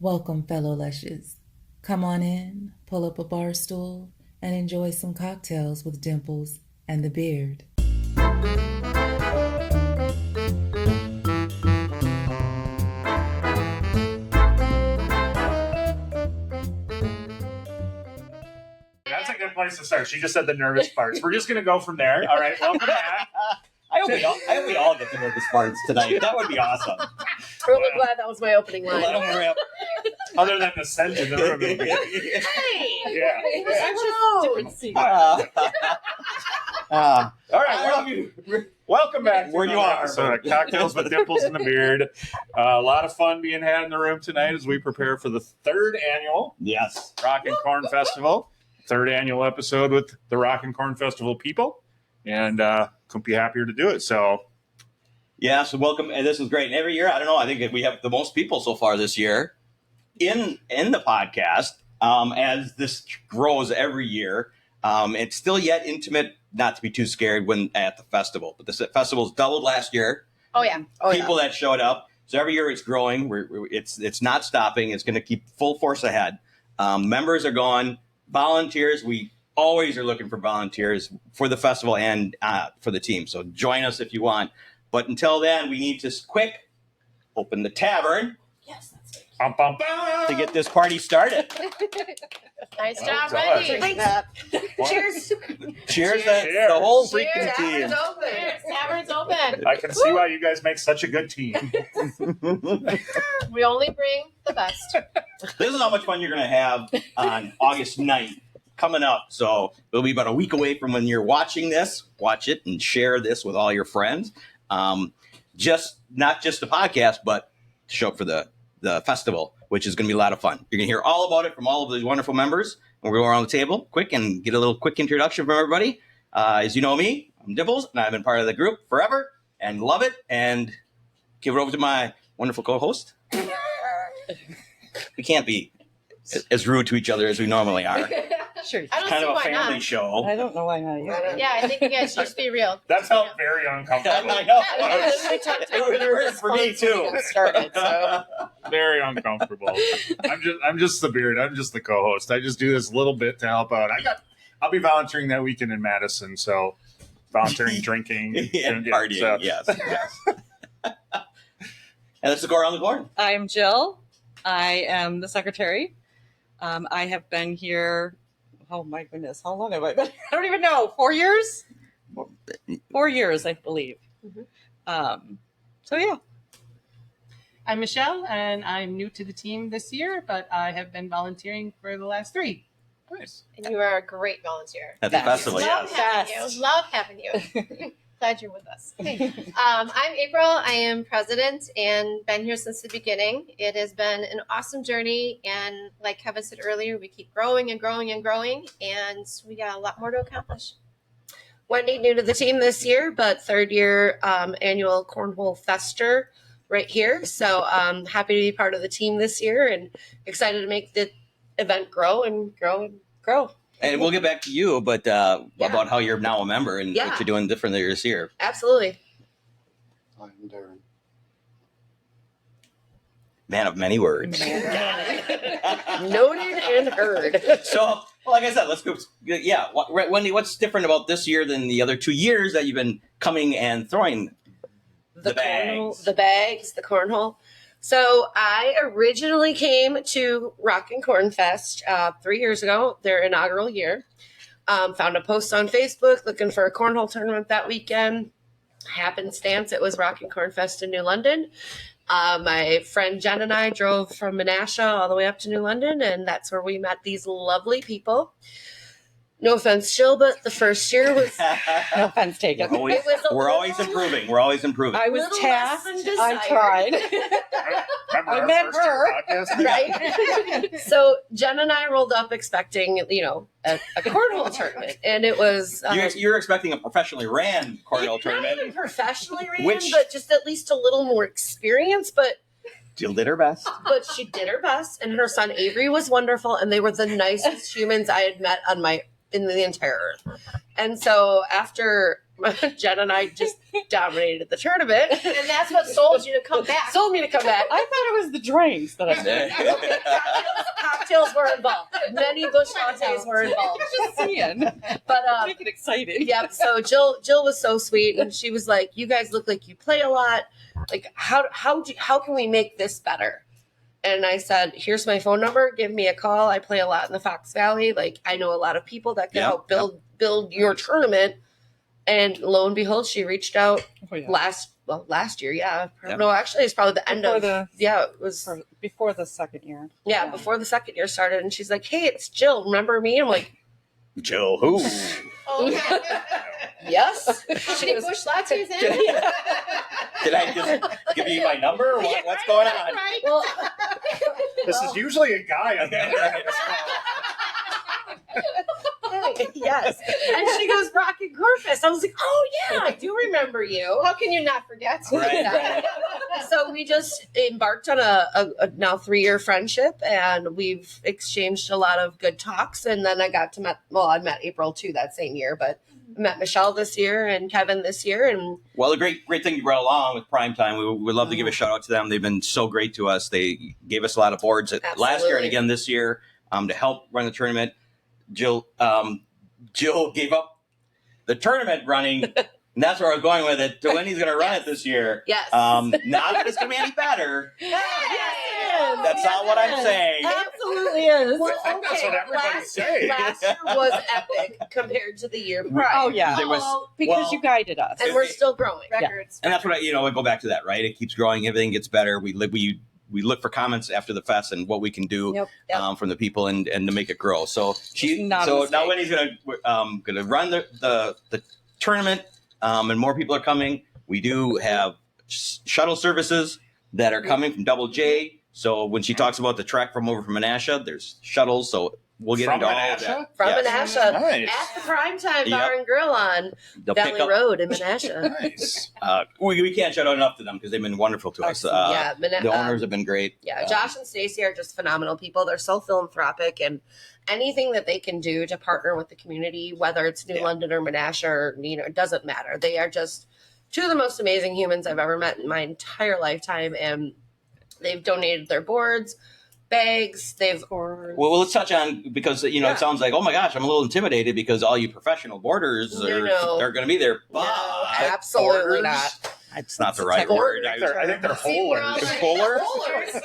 Welcome, fellow lushes. Come on in, pull up a bar stool, and enjoy some cocktails with Dimples and the Beard. That's a good place to start. She just said the nervous parts. We're just going to go from there. All right, welcome back. I hope we all get the nervous parts tonight. That would be awesome. I'm really glad that was my opening line. Other than the scent in the room. Hey! Yeah. All right, welcome back to where you another are. episode of Cocktails with Dimples and the Beard. A lot of fun being had in the room tonight as we prepare for the third annual Yes. Rock and Corn Festival. Third annual episode with the Rock and Corn Festival people. And couldn't be happier to do it. So Yeah, so welcome. And this is great. And every year, I don't know, I think that we have the most people so far this year in the podcast. As this grows every year, it's still yet intimate, not to be too scared when at the festival. But the festival's doubled last year. Oh, yeah. People that showed up. So every year it's growing. It's not stopping. It's going to keep full force ahead. Members are going. Volunteers, we always are looking for volunteers for the festival and for the team. So join us if you want. But until then, we need to quick open the tavern. Yes, that's it. bum, bum, bum. To get this party started. Nice job, God. Randy. Thanks. Cheers. Cheers, Cheers. the whole Cheers. freaking team. Tavern's open. Cheers. Tavern's open. I can see why you guys make such a good team. We only bring the best. This is how much fun you're going to have on August 9th coming up. So it'll be about a week away from when you're watching this. Watch it and share this with all your friends. Not just the podcast, but show up for the festival, which is going to be a lot of fun. You're going to hear all about it from all of these wonderful members. And we're going to go around the table quick and get a little quick introduction from everybody. As you know me, I'm Dimples, and I've been part of the group forever and love it. And give it over to my wonderful co-host. We can't be as rude to each other as we normally are. Sure. I don't Kind see of a why family not. show. I don't know why not. Yeah, I think you guys should just be real. That felt very uncomfortable. I know. Yeah, For me too. Started, so. Very uncomfortable. I'm just the Beard. I'm just the co-host. I just do this little bit to help out. I'll be volunteering that weekend in Madison, so volunteering drinking And yeah, partying, so- yes. And let's go around the horn. I'm Jill. I am the secretary. I have been here, oh my goodness, how long have I been here? I don't even know, 4 years? 4 years, I believe. So yeah. I'm Michelle, and I'm new to the team this year, but I have been volunteering for the last 3. Nice. And you are a great volunteer. At the Yes. festival, Love yes. having Yes. you. Love having you. Glad you're with us. I'm April. I am president and been here since the beginning. It has been an awesome journey, and like Kevin said earlier, we keep growing and growing and growing, and we got a lot more to accomplish. Wendy, new to the team this year, but third year annual Cornhole Fester right here. So happy to be part of the team this year and excited to make the event grow and grow and grow. And we'll get back to you, but about how you're now a member and Yeah. what you're doing different than this year. Absolutely. I'm Darren. Man of many words. Noted and heard. So, well, like I said, let's go. Yeah, Wendy, what's different about this year than the other 2 years that you've been coming and throwing the bags? The bags, the cornhole. So I originally came to Rock and Corn Fest 3 years ago, their inaugural year. Found a post on Facebook looking for a cornhole tournament that weekend. Happenstance, it was Rock and Corn Fest in New London. My friend Jen and I drove from Menasha all the way up to New London, and that's where we met these lovely people. No offense, Jill, but the first year was No offense taken. We're always improving. We're always improving. I was little tasked. less than I desired. tried. Remember I our met first her. podcast? Right? So Jen and I rolled up expecting, a cornhole tournament, and it was You're expecting a professionally ran cornhole not tournament. even professionally ran, Which- but just at least a little more experience. But Jill did her best. she did her best, and her son Avery was wonderful, and they were the nicest humans I had met in the entire earth. And so after Jen and I just dominated the tournament. And that's what sold you to come back. Sold me to come back. I thought it was the drinks that I Cocktails were involved. Many bush lattes were involved. just seeing. But Make it exciting. yeah, so Jill was so sweet, and she was like, "You guys look like you play a lot. Like, how can we make this better?" And I said, "Here's my phone number. Give me a call. I play a lot in the Fox Valley. Like, I know a lot of people that can help build your tournament." And lo and behold, she reached out last year. Yeah. No, actually, it's probably the end of it was before the second year. Yeah, before the second year started, and she's like, "Hey, it's Jill. Remember me?" I'm like, Jill, who? Oh, yeah. "Yes." How many bush lattes in? Did I just give you my number? What's going on? Right. Well, This is usually a guy on the other end of this yes. And she goes, "Rocket Corpus." I was like, "Oh yeah, I do remember you." How can you not forget? Right. So we just embarked on a now 3-year friendship, and we've exchanged a lot of good talks. And then I met April too that same year, but I met Michelle this year and Kevin this year. And Well, the great thing you brought along with Primetime, we would love to give a shout out to them. They've been so great to us. They gave us a lot of boards last year and again this year to help run the tournament. Jill gave up the tournament running, and that's where I was going with it. Delaney's going to run it this year. yes, Not that it's going to be any better. yes, That's not what I'm saying. absolutely is. I think that's what everybody's saying. Last year was epic compared to the year prior. Oh yeah. There was, Because well, you guided us. And we're still growing. Records. and that's what I go back to that, right? It keeps growing. Everything gets better. We look for comments after the fest and what we can do Yep. from the people and to make it grow. So Not a now mistake. Wendy's gonna run the tournament, and more people are coming. We do have shuttle services that are coming from Double J. So when she talks about the trek from Menasha, there's shuttles. So we'll get From into all of Menasha? that. From Yes. Menasha Nice. at the Primetime Yep. Bar and Grill on They'll Valley pick up. Road in Menasha. Nice. We can't shout out enough to them because they've been wonderful to us. Yeah, The owners have been great. Yeah, Josh and Stacy are just phenomenal people. They're so philanthropic, and anything that they can do to partner with the community, whether it's New London or Menasha, or it doesn't matter. They are just two of the most amazing humans I've ever met in my entire lifetime, and they've donated their boards, bags. Well, let's touch on, because it sounds like, oh my gosh, I'm a little intimidated because all you professional boarders are going to be there. No, But absolutely boarders, not. It's not the right word. I think they're See, we're all holers. like, Holers?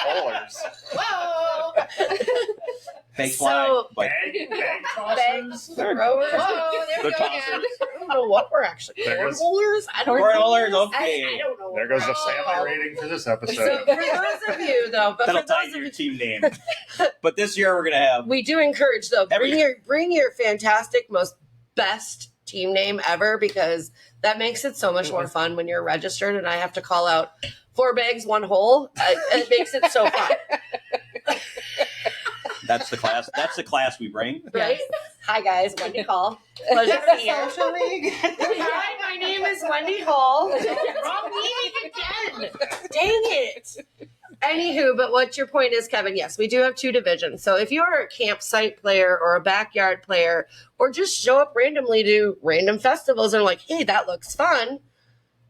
Holers. Whoa. Fake So- flag. But Bag Bags, tossers. throwers. Whoa, there we They're go again. tossers. I don't know what we're actually There goes- cornholers. I don't Cornholers, know. okay. I don't know. There goes the Oh. family rating for this So episode. for those of you though, but that'll for tie those to of your you, team name. But this year we're going to have we do encourage though, Every- bring your fantastic, most best team name ever, because that makes it so much more fun when you're registered and I have to call out 4 bags, 1 hole. It makes it so fun, that's the class. That's the class we bring. right? Hi guys, Wendy Hall. Pleasure to be here. Hi, my name is Wendy Hall. Wrong meeting again. Dang it. Anywho, but what your point is, Kevin, yes, we do have 2 divisions. So if you're a campsite player or a backyard player, or just show up randomly to random festivals and like, hey, that looks fun,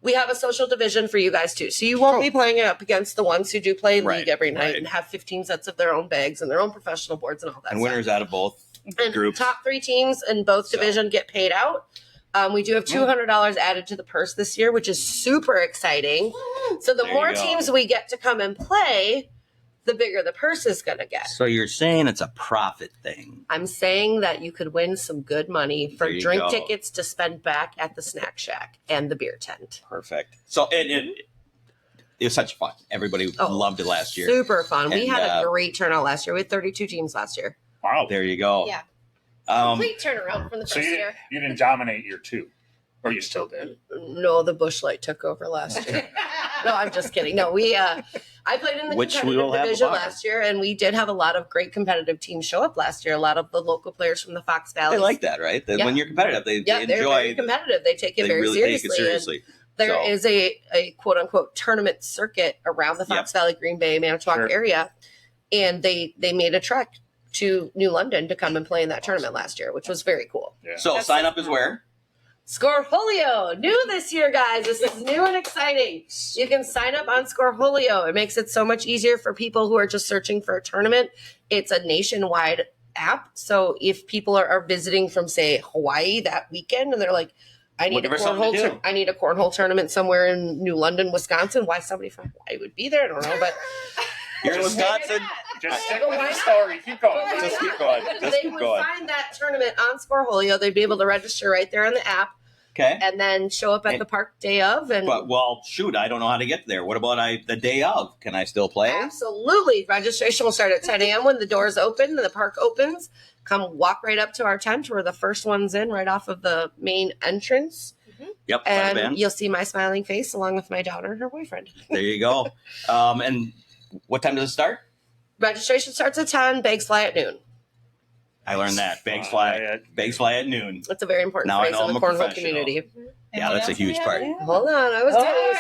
we have a social division for you guys too. So you won't be playing up against the ones who do play Right, league every night right. and have 15 sets of their own bags and their own professional boards and all that And stuff. winners out of both And groups. top 3 teams in both So. division get paid out. We do have $200 added to the purse this year, which is super exciting. So the There more you go. teams we get to come and play, the bigger the purse is going to get. So you're saying it's a profit thing. I'm saying that you could win some good money for There you drink go. tickets to spend back at the snack shack and the beer tent. Perfect. So it was such fun. Everybody loved it last year. Super fun. We And, had a great turnout last year. We had 32 teams last year. Wow. There you go. Yeah. Um, Complete turnaround from the So first you year. didn't dominate your 2, or you still did? No, the Busch Light took over last year. No, I'm just kidding. No, I played in the Which we competitive will have division a bar. last year, and we did have a lot of great competitive teams show up last year. A lot of the local players from the Fox Valley. they like that, right? That Yeah. When you're competitive, they Yeah, they're enjoy. very competitive. They take it They very really seriously. take it seriously. There So- is a quote unquote tournament circuit around the Fox Valley, Green Bay, Manitowoc Sure. area, and they made a trek to New London to come and play in that tournament last year, which was very cool. Yeah. So sign up is where? Scoreholio, new this year, guys. This is new and exciting. You can sign up on Scoreholio. It makes it so much easier for people who are just searching for a tournament. It's a nationwide app. So if people are visiting from, say, Hawaii that weekend and they're like, I need I need a cornhole tournament somewhere in New London, Wisconsin. Why somebody from Hawaii would be there, I don't know, but You're in Wisconsin. Just stick with the story. Keep going. Just keep going. Just they keep would going. find that tournament on Scoreholio. They'd be able to register right there on the app Okay. and then show up at the park day of. And But well, shoot, I don't know how to get there. What about the day of? Can I still play? absolutely, registration will start at 10 a.m. when the doors open and the park opens. Come walk right up to our tent. We're the first ones in, right off of the main entrance. Yep. And you'll see my smiling face along with my daughter and her boyfriend. There you go. And what time does it start? Registration starts at 10, bags fly at noon. I learned that. Bags fly at noon. That's a very important Now I phrase know in I'm the a cornhole professional. community. Yeah, that's a huge part. Hold on, I was Oh. doing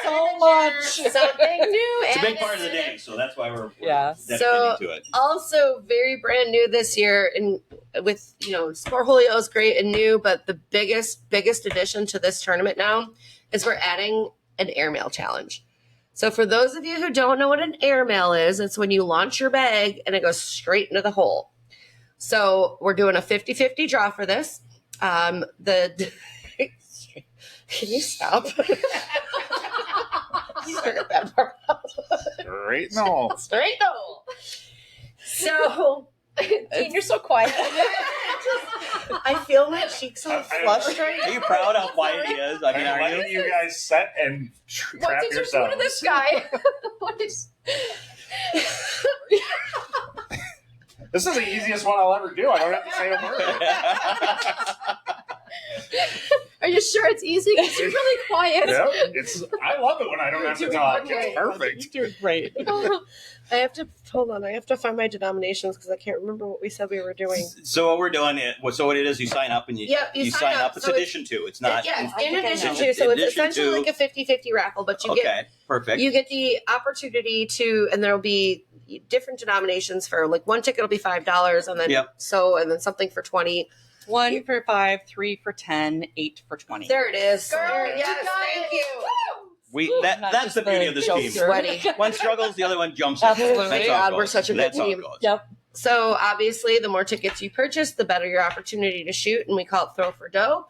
So much. something new. It's a big and part of the day, so that's why we're Yes. dedicating to it. Also very brand new this year, and with Scoreholio is great and new, but the biggest addition to this tournament now is we're adding an airmail challenge. So for those of you who don't know what an airmail is, it's when you launch your bag and it goes straight into the hole. So we're doing a 50-50 draw for this. Can you stop? Straight that part out. Great. No. Straight no. So Dean, you're so quiet. I feel my cheeks all flushed right Are you proud how quiet he is? I mean, I'm are letting you? you guys set and What trap did you do yourselves. to this guy? What is? This is the easiest one I'll ever do. I don't have to say a word. Are you sure it's easy? Because you're really quiet. Yeah, I love it when I don't have to talk. It's perfect. You're doing great. I have to hold on. I have to find my denominations because I can't remember what we said we were doing. So what we're doing, so what it is, you sign up and Yep, you sign up. It's So addition to. It's not. Yeah, I in think I addition know. to. So it's Addition essentially to- like a 50-50 raffle, but you Okay, perfect. you get the opportunity to, and there'll be different denominations for like one ticket will be $5, and then Yep. and then something for 20. 1 for 5, 3 for 10, 8 for 20. There it is. Girl, There, you yes, got thank it. you. Not That's just the beauty of this the team. joker. Sweaty. One struggles, the other one jumps in. Absolutely. That's how it God, goes. we're such a good That's how it team. goes. Yep. So obviously, the more tickets you purchase, the better your opportunity to shoot, and we call it throw for dough.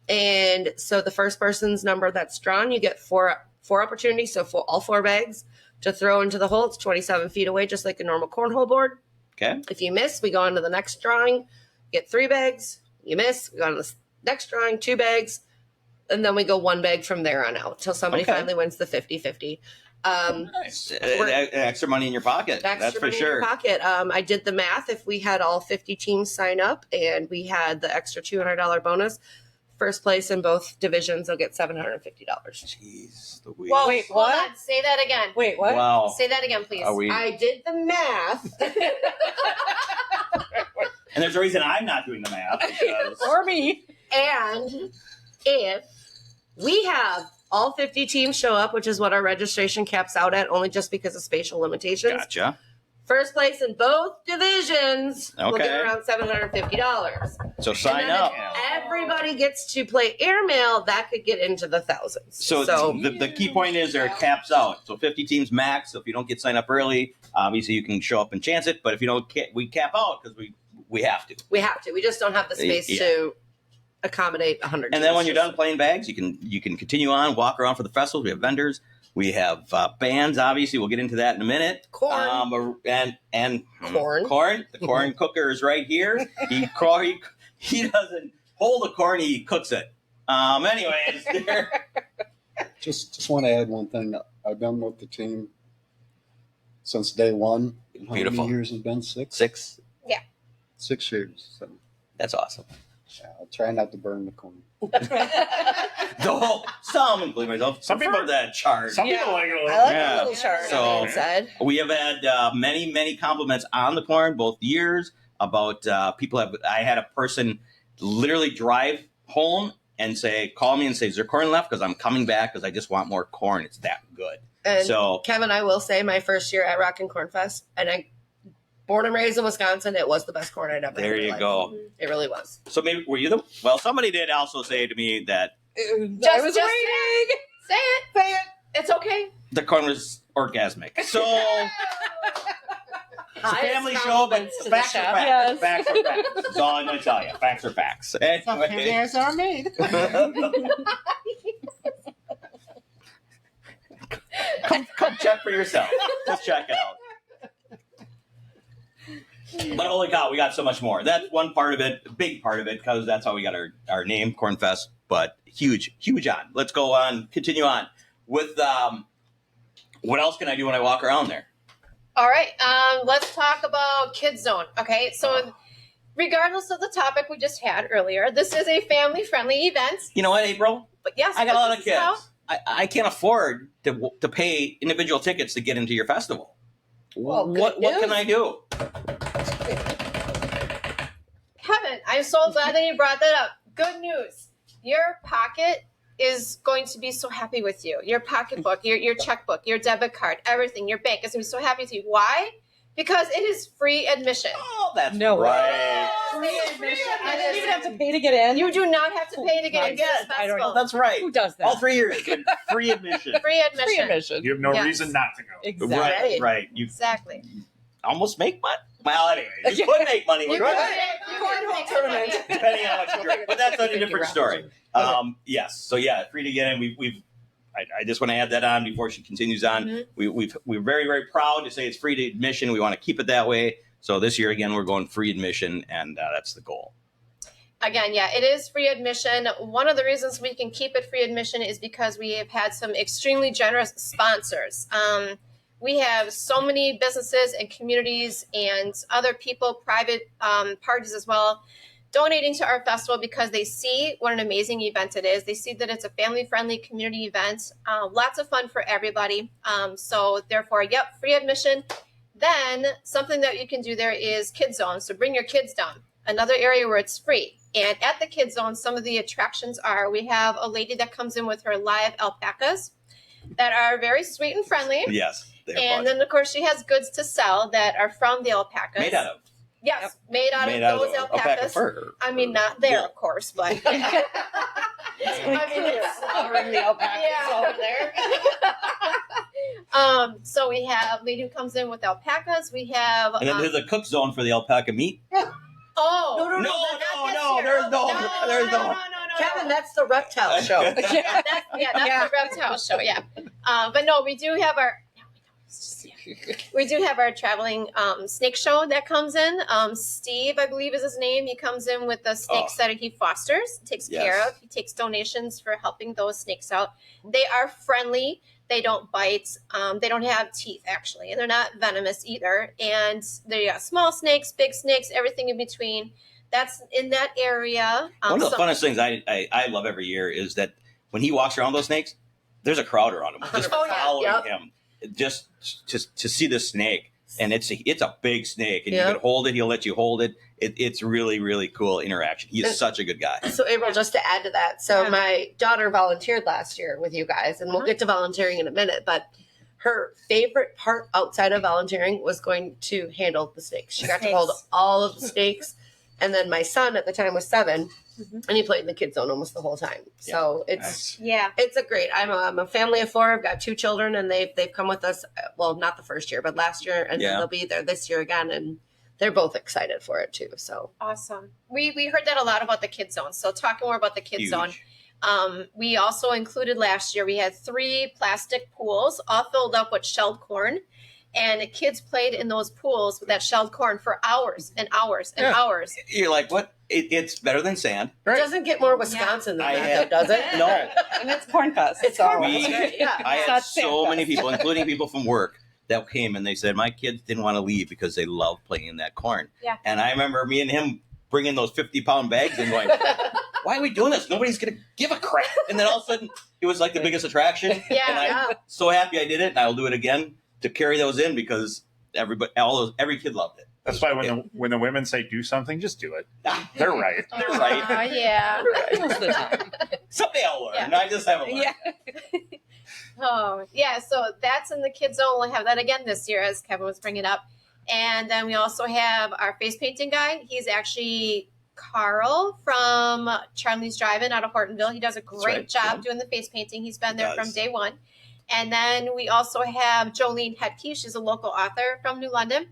And so the first person's number that's drawn, you get four opportunities. So for all 4 bags to throw into the hole, it's 27 feet away, just like a normal cornhole board. Okay. If you miss, we go on to the next drawing, get 3 bags. You miss, we go on to the next drawing, 2 bags, and then we go 1 bag from there on out till somebody Okay. finally wins the 50-50. Nice. Extra money in your pocket. Extra That's for money in your sure. pocket. I did the math. If we had all 50 teams sign up and we had the extra $200 bonus, first place in both divisions will get $750. Jeez Louise. Well, Wait, Hold what? on. Say that again. Wait, what? Wow. Say that again, please. Are we? I did the math. And there's a reason I'm not doing the math. Because Or me. And if we have all 50 teams show up, which is what our registration caps out at, only just because of spatial limitations, gotcha. first place in both divisions will Okay. get around $750. So sign and then up. If everybody gets to play airmail, that could get into the thousands. So the key point is there caps out. So 50 teams max. So if you don't get signed up early, obviously you can show up and chance it. But if you don't, we cap out because we have to. we have to. We just don't have the space Yeah. to accommodate 100. And then when teams. you're done playing bags, you can continue on, walk around for the festivals. We have vendors. We have bands. Obviously, we'll get into that in a minute. Corn. And Corn. Corn. The corn cooker is right here. He doesn't hold the corn. He cooks it. Anyways, Just want to add one thing. I've been with the team since day one. How Beautiful. many years has it been? 6? 6. 6 years. So That's awesome. yeah, I'll try not to burn the corn. Some, including myself, Some people- prefer that chart. Some people like it a little. I like Yeah. a little chart. So- said. We have had many compliments on the corn both years about people have. I had a person literally drive home and call me and say, "Is there corn left? Because I'm coming back because I just want more corn. It's that good." And So Kevin, I will say my first year at Rock and Corn Fest, and born and raised in Wisconsin, it was the best corn I'd ever had. There in my you life. go. It really was. So maybe were you the? Well, somebody did also say to me that I was just waiting. Say it. Say it. It's okay. the corn was orgasmic. So it's a family Highest show, but compliments to the facts are chef. facts. Yes. Facts are facts. That's all I'm going to tell you. Facts are facts. Anyway. There's our maid. Come check for yourself. Just check it out. But holy cow, we got so much more. That's one part of it, a big part of it, because that's how we got our name, Cornfest. But huge on. Let's go on, continue on with what else can I do when I walk around there? All right, let's talk about Kids Zone. Okay, so regardless of the topic we just had earlier, this is a family-friendly event. You know what, April? But yes, I got a lot of this is how- kids. I can't afford to pay individual tickets to get into your festival. Well, what good can news. I do? Kevin, I'm so glad that you brought that up. Good news. Your pocket is going to be so happy with you. Your pocketbook, your checkbook, your debit card, everything, your bank is going to be so happy with you. Why? Because it is free admission. Oh, that's No way. right. Free admission. I didn't even have to pay to get in. You do not have to pay to get into this I don't festival. know. That's right. Who does that? All 3 years, free admission. Free admission. Free admission. You have no Yes. reason not to go. Exactly. Right. You Exactly. almost make money. Well, anyway, you could make money. You with could. it, Cornhole tournament. depending on what you drink. But that's a different story. Yes. So yeah, free to get in. I just want to add that on before she continues on. Mhm. We're very, very proud to say it's free to admission. We want to keep it that way. So this year again, we're going free admission, and that's the goal. Again, yeah, it is free admission. One of the reasons we can keep it free admission is because we have had some extremely generous sponsors. We have so many businesses and communities and other people, private parties as well, donating to our festival because they see what an amazing event it is. They see that it's a family-friendly community event, lots of fun for everybody. So therefore, yep, free admission. Then something that you can do there is Kids Zone. So bring your kids down. Another area where it's free. And at the Kids Zone, some of the attractions are, we have a lady that comes in with her live alpacas that are very sweet and friendly. Yes. they're And fun. then, of course, she has goods to sell that are from the alpacas. Made out of. Yes, made out of those alpaca alpacas. fur. I mean, not there, Yeah. of course, but I mean, it's Slaughtering the alpacas Yeah. over there. So we have lady who comes in with alpacas. We have And then there's a cook zone for the alpaca meat. oh No, No, not this no, year. there's no- there's no- Kevin, that's the reptile show. that's the reptile show. Yeah, but no, we do have our. We do have our traveling snake show that comes in. Steve, I believe, is his name. He comes in with the snakes that he fosters, takes care Yes. of. He takes donations for helping those snakes out. They are friendly. They don't bite. They don't have teeth, actually, and they're not venomous either. And they got small snakes, big snakes, everything in between. That's in that area. One of the funnest things I love every year is that when he walks around those snakes, there's a crowd around him, just 100%. following Yep. him, just to see this snake. And it's a big snake, and Yep. you can hold it. He'll let you hold it. It's really, really cool interaction. He is such a good guy. So, April, just to add to that, so Yeah. my daughter volunteered last year with you guys, and we'll get to volunteering in a minute, but her favorite part outside of volunteering was going to handle the snakes. She got to hold all of the snakes. And then my son at the time was 7, and he played in the Kids Zone almost the whole time. So it's Yeah. it's a great. I'm a family of 4. I've got 2 children, and they've come with us. Well, not the first year, but last year, and Yeah. they'll be there this year again, and they're both excited for it too. So Awesome. We heard that a lot about the Kids Zone. So talking more about the Kids Huge. Zone. We also included last year, we had 3 plastic pools all filled up with shelled corn. And the kids played in those pools with that shelled corn for hours and hours and hours. You're like, what? It's better than sand. it doesn't get more Wisconsin I than had- that, though, does it? No. And it's Cornfest. It's so- all We- right. Yeah. I It's had not so Sandfest. many people, including people from work, that came and they said my kids didn't want to leave because they love playing in that corn. Yeah. And I remember me and him bringing those 50-pound bags and going, why are we doing this? Nobody's going to give a crap. And then all of a sudden, it was like the biggest attraction. And Yeah. I'm so happy I did it, and I'll do it again to carry those in because every kid loved it. That's why when the women say do something, just do it. They're right. They're right. Yeah. Most of the time. Someday I'll learn. Yeah. I just haven't learned. Yeah. Oh, yeah. So that's in the Kids Zone. We'll have that again this year, as Kevin was bringing up. And then we also have our face painting guy. He's actually Carl from Charlie's Drive-In out of Hortonville. He does a great right, job yeah. doing the face painting. He's been He there does. from day one. And then we also have Jolene Hetke. She's a local author from New London.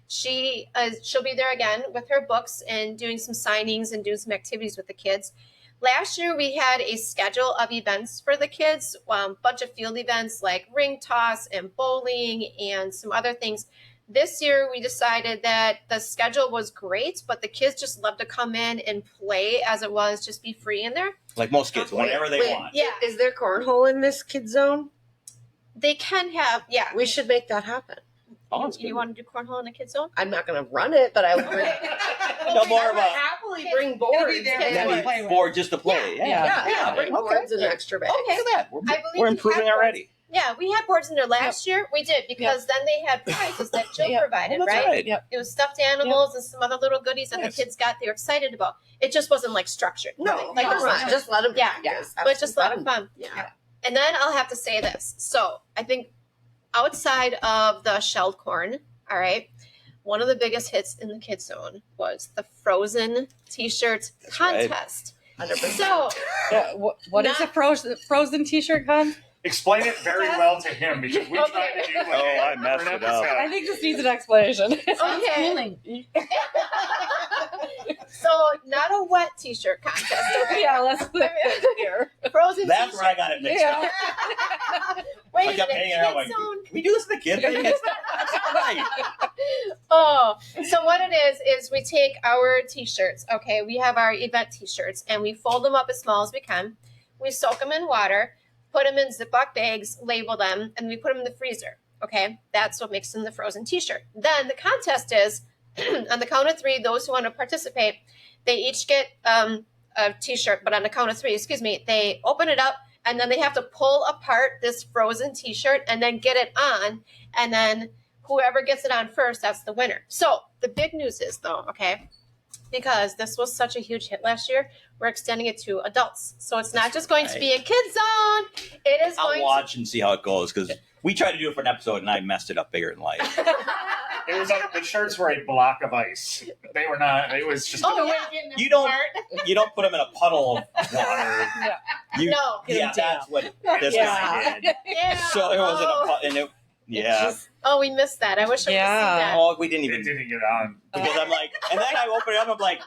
She'll be there again with her books and doing some signings and doing some activities with the kids. Last year we had a schedule of events for the kids, bunch of field events like ring toss and bowling and some other things. This year we decided that the schedule was great, but the kids just love to come in and play as it was, just be free in there. Like most kids, whenever they want. Yeah, Is there cornhole in this kid zone? they can have, yeah. We should make that happen. Oh, that's You good. want to do cornhole in the kids zone? I'm not going to run it, but I would. No more I would about happily bring It'll boards. be there Yeah, for that to we play with. for just to play. yeah, bring Okay. boards and extra bags. Okay, look at that. I believe We're we improving had already. Yeah, we had boards in there last year. We did because then they had prizes that Jill Yeah. provided, That's right? right. Yep. It was stuffed animals and some other little goodies that Yes. the kids got. They were excited about. It just wasn't like structured. No, like come on, just let them Yeah. practice. but just a lot of fun. Yeah. And then I'll have to say this. So I think outside of the shelled corn, all right, one of the biggest hits in the kids zone was the frozen t-shirt That's right. contest. 100%. So What is a frozen t-shirt con? Explain it very well to him because we tried to do like Oh, I messed for an it up. episode. I think this needs an explanation. Sounds Okay. cooling. So not a wet t-shirt contest. Okay. Yeah, let's put it here. Frozen That's t-shirt. where I got it mixed Yeah. up. Wait I a kept minute. hanging out Kids like, zone. can we do this in the kid thing? That's not right. Oh, so what it is we take our t-shirts, okay? We have our event t-shirts and we fold them up as small as we can. We soak them in water, put them in Ziploc bags, label them, and we put them in the freezer, okay? That's what makes them the frozen t-shirt. Then the contest is, on the count of three, those who want to participate, they each get a t-shirt, but on the count of three, they open it up and then they have to pull apart this frozen t-shirt and then get it on, and then whoever gets it on first, that's the winner. So the big news is though, okay, because this was such a huge hit last year, we're extending it to adults. So it's not just going to be a kids zone. It is I'll going watch and see how it goes because we tried to do it for an episode and I messed it up bigger than life. It was like the shirts were a block of ice. They were not. It was just. Oh, yeah. You don't put them in a puddle of water. You, No. yeah, that's what this Yeah. guy did. Yeah. So it wasn't a puddle, and it, yeah. Oh, we missed that. I wish I would have Yeah. seen that. Oh, we didn't It even didn't get on. because I'm like, and then I open it up. I'm like,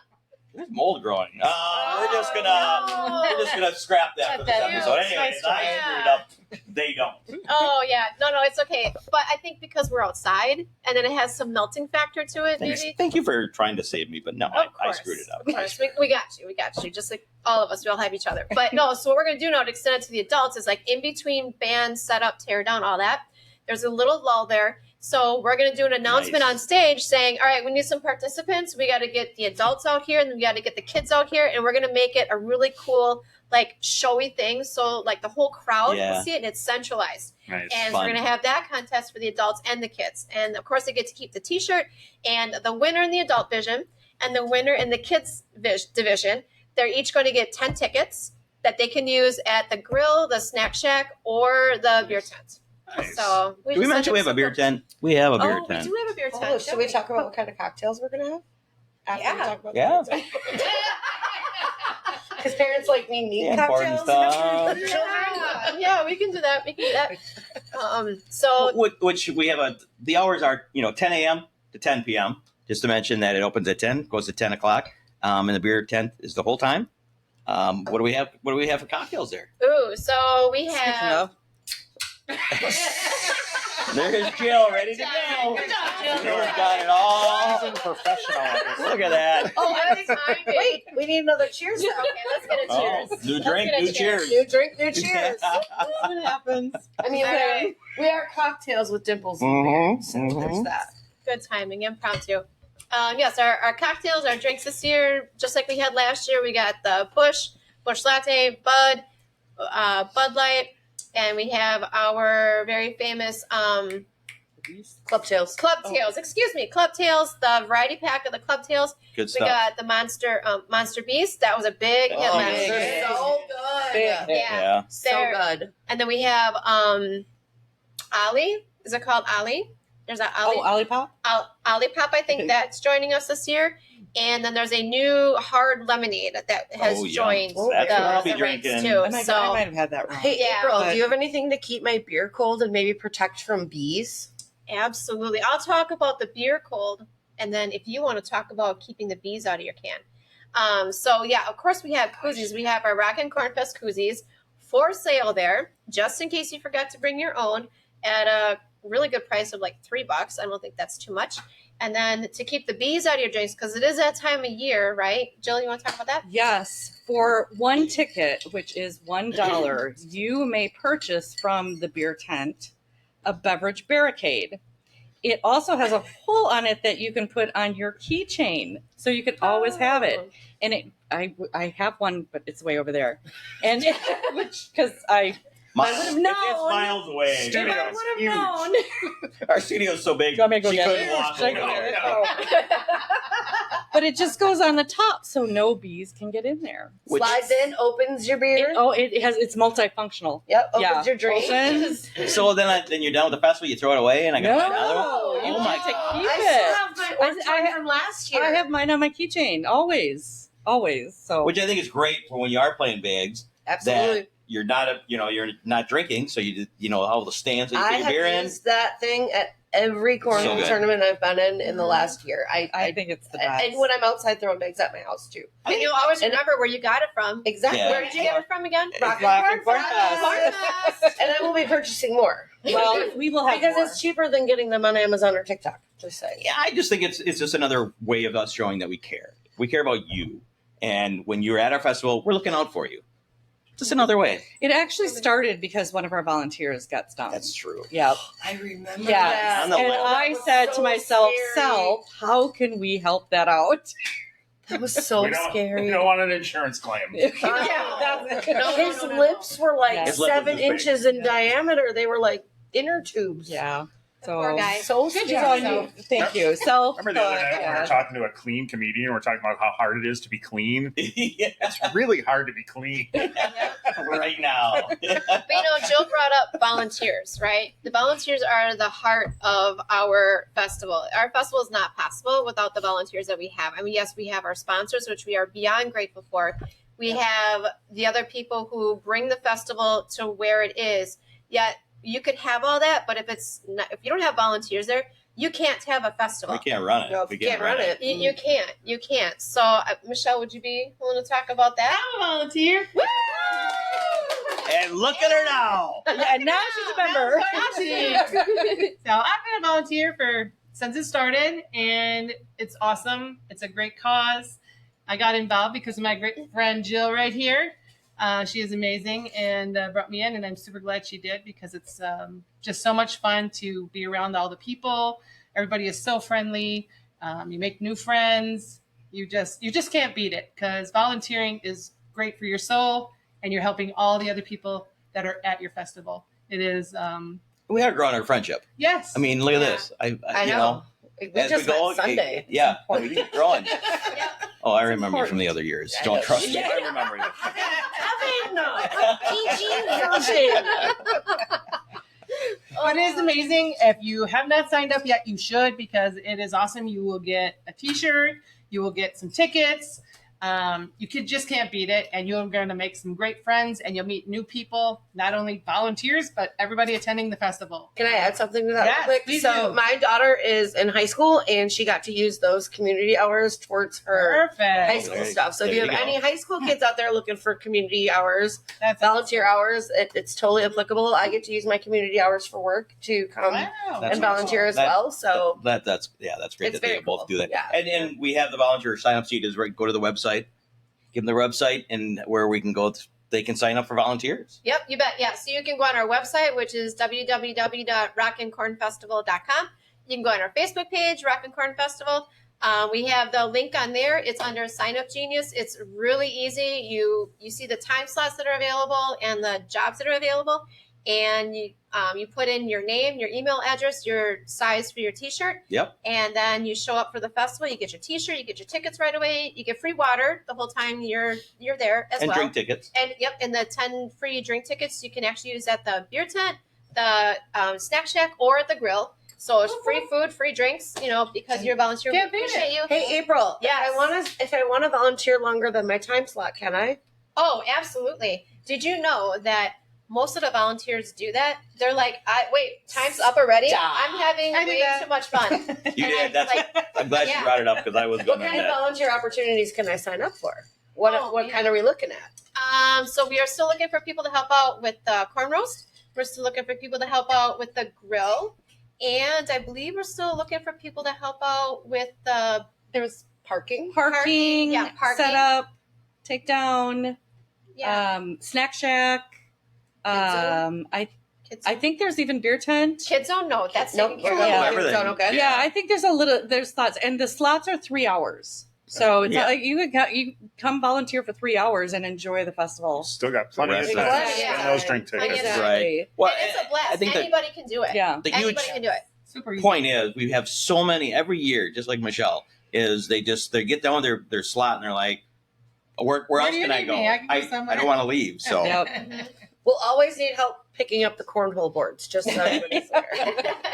there's mold growing. We're just gonna Oh, scrap that for this Cut that episode. out. Anyways, Nice I try. screwed up. They don't. Oh, yeah. No, it's okay. But I think because we're outside and then it has some melting factor to it, Thanks. maybe. Thank you for trying to save me, but no, I course. screwed it up. Of course. We got you. We got you. Just like all of us, we all have each other. But no, so what we're going to do now to extend it to the adults is like in between band, setup, tear down, all that. There's a little lull there. So we're going to do an announcement Nice. on stage saying, all right, we need some participants. We got to get the adults out here and then we got to get the kids out here. And we're going to make it a really cool, like showy thing. So like the whole crowd Yeah. will see it and it's centralized. Nice. And Fun. we're going to have that contest for the adults and the kids. And of course, they get to keep the t-shirt and the winner in the adult division and the winner in the kids division. They're each going to get 10 tickets that they can use at the grill, the snack shack, or the beer tent. Nice. So Did we just mention we have a beer tent? We have a beer Oh, tent. we do have a beer tent. Oh, should we talk about what kind of cocktails we're gonna have? After Yeah. we talk about Yeah. Because parents like me need Yeah, important cocktails. stuff. Yeah, we can do that. We can do that. So Which we have the hours are 10 a.m. to 10 p.m. Just to mention that it opens at 10, goes to 10 o'clock, and the beer tent is the whole time. What do we have? What do we have for cocktails there? so we Speaking have. of, There's Jill ready to go. Good job, Jill. Jill's got it all. Seasoned professional at this. Look at that. Oh, every time. Wait, we need another cheers. Okay, let's get a cheers. Oh, new Let's drink, get a new cheers. New drink, new cheers. that's what happens. I mean, All right. we are cocktails with dimples. Mhm, So mhm. there's that. Good timing, impromptu. Yes, our cocktails, our drinks this year, just like we had last year, we got the Bush Latte, Bud Light, and we have our very famous Club tails. Club Tails. Excuse me, Club Tails. The variety pack of the Club Tails. Good We stuff. got the Monster Beast. That was a big hit Oh, last big. year. So good. Big. Yeah. Yeah. So There- good. And then we have Ali. Is it called Ali? There's a Olipop? Olipop, I think that's joining us this year. And then there's a new hard lemonade that has joined That's what I'll be the ranks drinking. too. I might have had that wrong. Hey, Yeah, April, but- do you have anything to keep my beer cold and maybe protect from bees? Absolutely. I'll talk about the beer cold, and then if you want to talk about keeping the bees out of your can. So yeah, of course we have koozies. We have our Rockin' Cornfest koozies for sale there, just in case you forgot to bring your own, at a really good price of like $3. I don't think that's too much. And then to keep the bees out of your drinks, because it is that time of year, right? Jill, you want to talk about that? Yes, for one ticket, which is $1, you may purchase from the beer tent a beverage barricade. It also has a hole on it that you can put on your keychain, so you can always have it. And I have one, but it's way over there, and which because I would have known. It's miles away. If I would have known. Our studio's so big, Do you want me to go she get couldn't it? walk Should I over go there. get it? But it just goes on the top, so no bees can get in there. Which- Slides in, opens your beer. It's multifunctional. Yep, opens Yeah. your drink. Opens. So then you're done with the festival. You throw it away, and I got No, another one. you Oh my get to God. keep I it. still have my orange I one from last year. I have mine on my keychain always. So Which I think is great for when you are playing bags. Absolutely. That you're not drinking, so you know all the stands that you I put your beer have in. used that thing at every So cornhole good. tournament I've been in the last year. I think it's the best. And when I'm outside throwing bags at my house too. And you'll always remember where you got it from. Exactly. Yeah. Where did you get it from again? Rockin' Cornfest. And I will be purchasing more. Well, we will have because more. it's cheaper than getting them on Amazon or TikTok. Just saying. Yeah, I just think it's just another way of us showing that we care. We care about you, and when you're at our festival, we're looking out for you. Just another way. It actually started because one of our volunteers got stung. That's true. Yeah. I remember Yeah. that. On the And left. I was said so to myself, scary. Sal, how can we help that out? That was so We don't, scary. We don't want an insurance claim. that's No, His no, no, no. lips were like Yeah. His lip was 7 this big. inches in diameter. They were like inner tubes. Yeah. Poor guy. So Good scary. job. Thank you. So, Remember the other night when we were talking to a clean comedian, we're talking about how hard it is to be clean? Yeah, It's really hard to be clean. right now. But Jill brought up volunteers, right? The volunteers are the heart of our festival. Our festival is not possible without the volunteers that we have. I mean, yes, we have our sponsors, which we are beyond grateful for. We have the other people who bring the festival to where it is. Yet you could have all that, but if you don't have volunteers there, you can't have a festival. We can't run it. No, we can't run it. You can't. You can't. So, Michelle, would you be willing to talk about that? I'm a volunteer. And look at her now. and now she's a member. So I've been a volunteer since it started, and it's awesome. It's a great cause. I got involved because of my great friend Jill right here. She is amazing and brought me in, and I'm super glad she did because it's just so much fun to be around all the people. Everybody is so friendly. You make new friends. You just can't beat it because volunteering is great for your soul, and you're helping all the other people that are at your festival. It is, We are growing our friendship. yes. I mean, look at Yeah. this. I You know. know, We as just we go, met Sunday. Yeah, we keep growing. Yeah. Oh, I remember you from the other years. I Don't know. trust me. Yeah. I remember you. But it is amazing. If you have not signed up yet, you should because it is awesome. You will get a T-shirt. You will get some tickets. You just can't beat it. And you're going to make some great friends and you'll meet new people, not only volunteers, but everybody attending the festival. Can I add something to that Yes, real quick? please So do. my daughter is in high school and she got to use those community hours towards her high Perfect. school There- stuff. So if there you have you go. any high school kids out there looking for community hours, That's volunteer hours, it's totally applicable. I get to use my community hours for work to come Wow. That's and volunteer as That- well. So that's great It's that they very both cool. do that. Yeah. And we have the volunteer sign up sheet is right. Go to the website, give them the website, and where we can go. They can sign up for volunteers. Yep, you bet. Yeah, so you can go on our website, which is www.rockincornfestival.com. You can go on our Facebook page, Rockin' Corn Festival. We have the link on there. It's under Sign Up Genius. It's really easy. You see the time slots that are available and the jobs that are available, and you put in your name, your email address, your size for your T-shirt. Yep. And then you show up for the festival. You get your T-shirt. You get your tickets right away. You get free water the whole time you're there as And well. drink tickets. And and the 10 free drink tickets you can actually use at the beer tent, the snack shack, or at the grill. So it's free food, free drinks, because you're a volunteer. We Can't beat appreciate you. Hey, April. Yes. If I want to volunteer longer than my time slot, can I? Oh, absolutely. Did you know that most of the volunteers do that? They're like, wait, time's up already? Stop. I'm having I do way that. too much fun. You And did. That's. I'm glad yeah. you brought it up because I was What going kind to of volunteer opportunities can I sign up for? What Oh, kind are we looking at? So we are still looking for people to help out with the corn roast. We're still looking for people to help out with the grill. And I believe we're still looking for people to help out with the There's parking. Parking, Yeah, parking. setup, takedown, snack shack. Kids I think there's even beer tent. Kids don't know. That's Nope, taken we're care good. of. everything. Sound okay? Yeah, I think there's slots, and the slots are 3 hours. So it's Yeah. not like you come volunteer for 3 hours and enjoy the festival. Still got plenty of Rest time. of the Spend time. those drink Plenty of tickets. time. Right. Well, And it's a blast. I think that Anybody can do it. Yeah. the huge Anybody can do it. Super easy. point is we have so many every year, just like Michelle, is they get down their slot and they're like, where else do you can I need go? me? I can go I somewhere. don't want to leave. So Yep. We'll always need help picking up the cornhole boards, just so everybody's aware.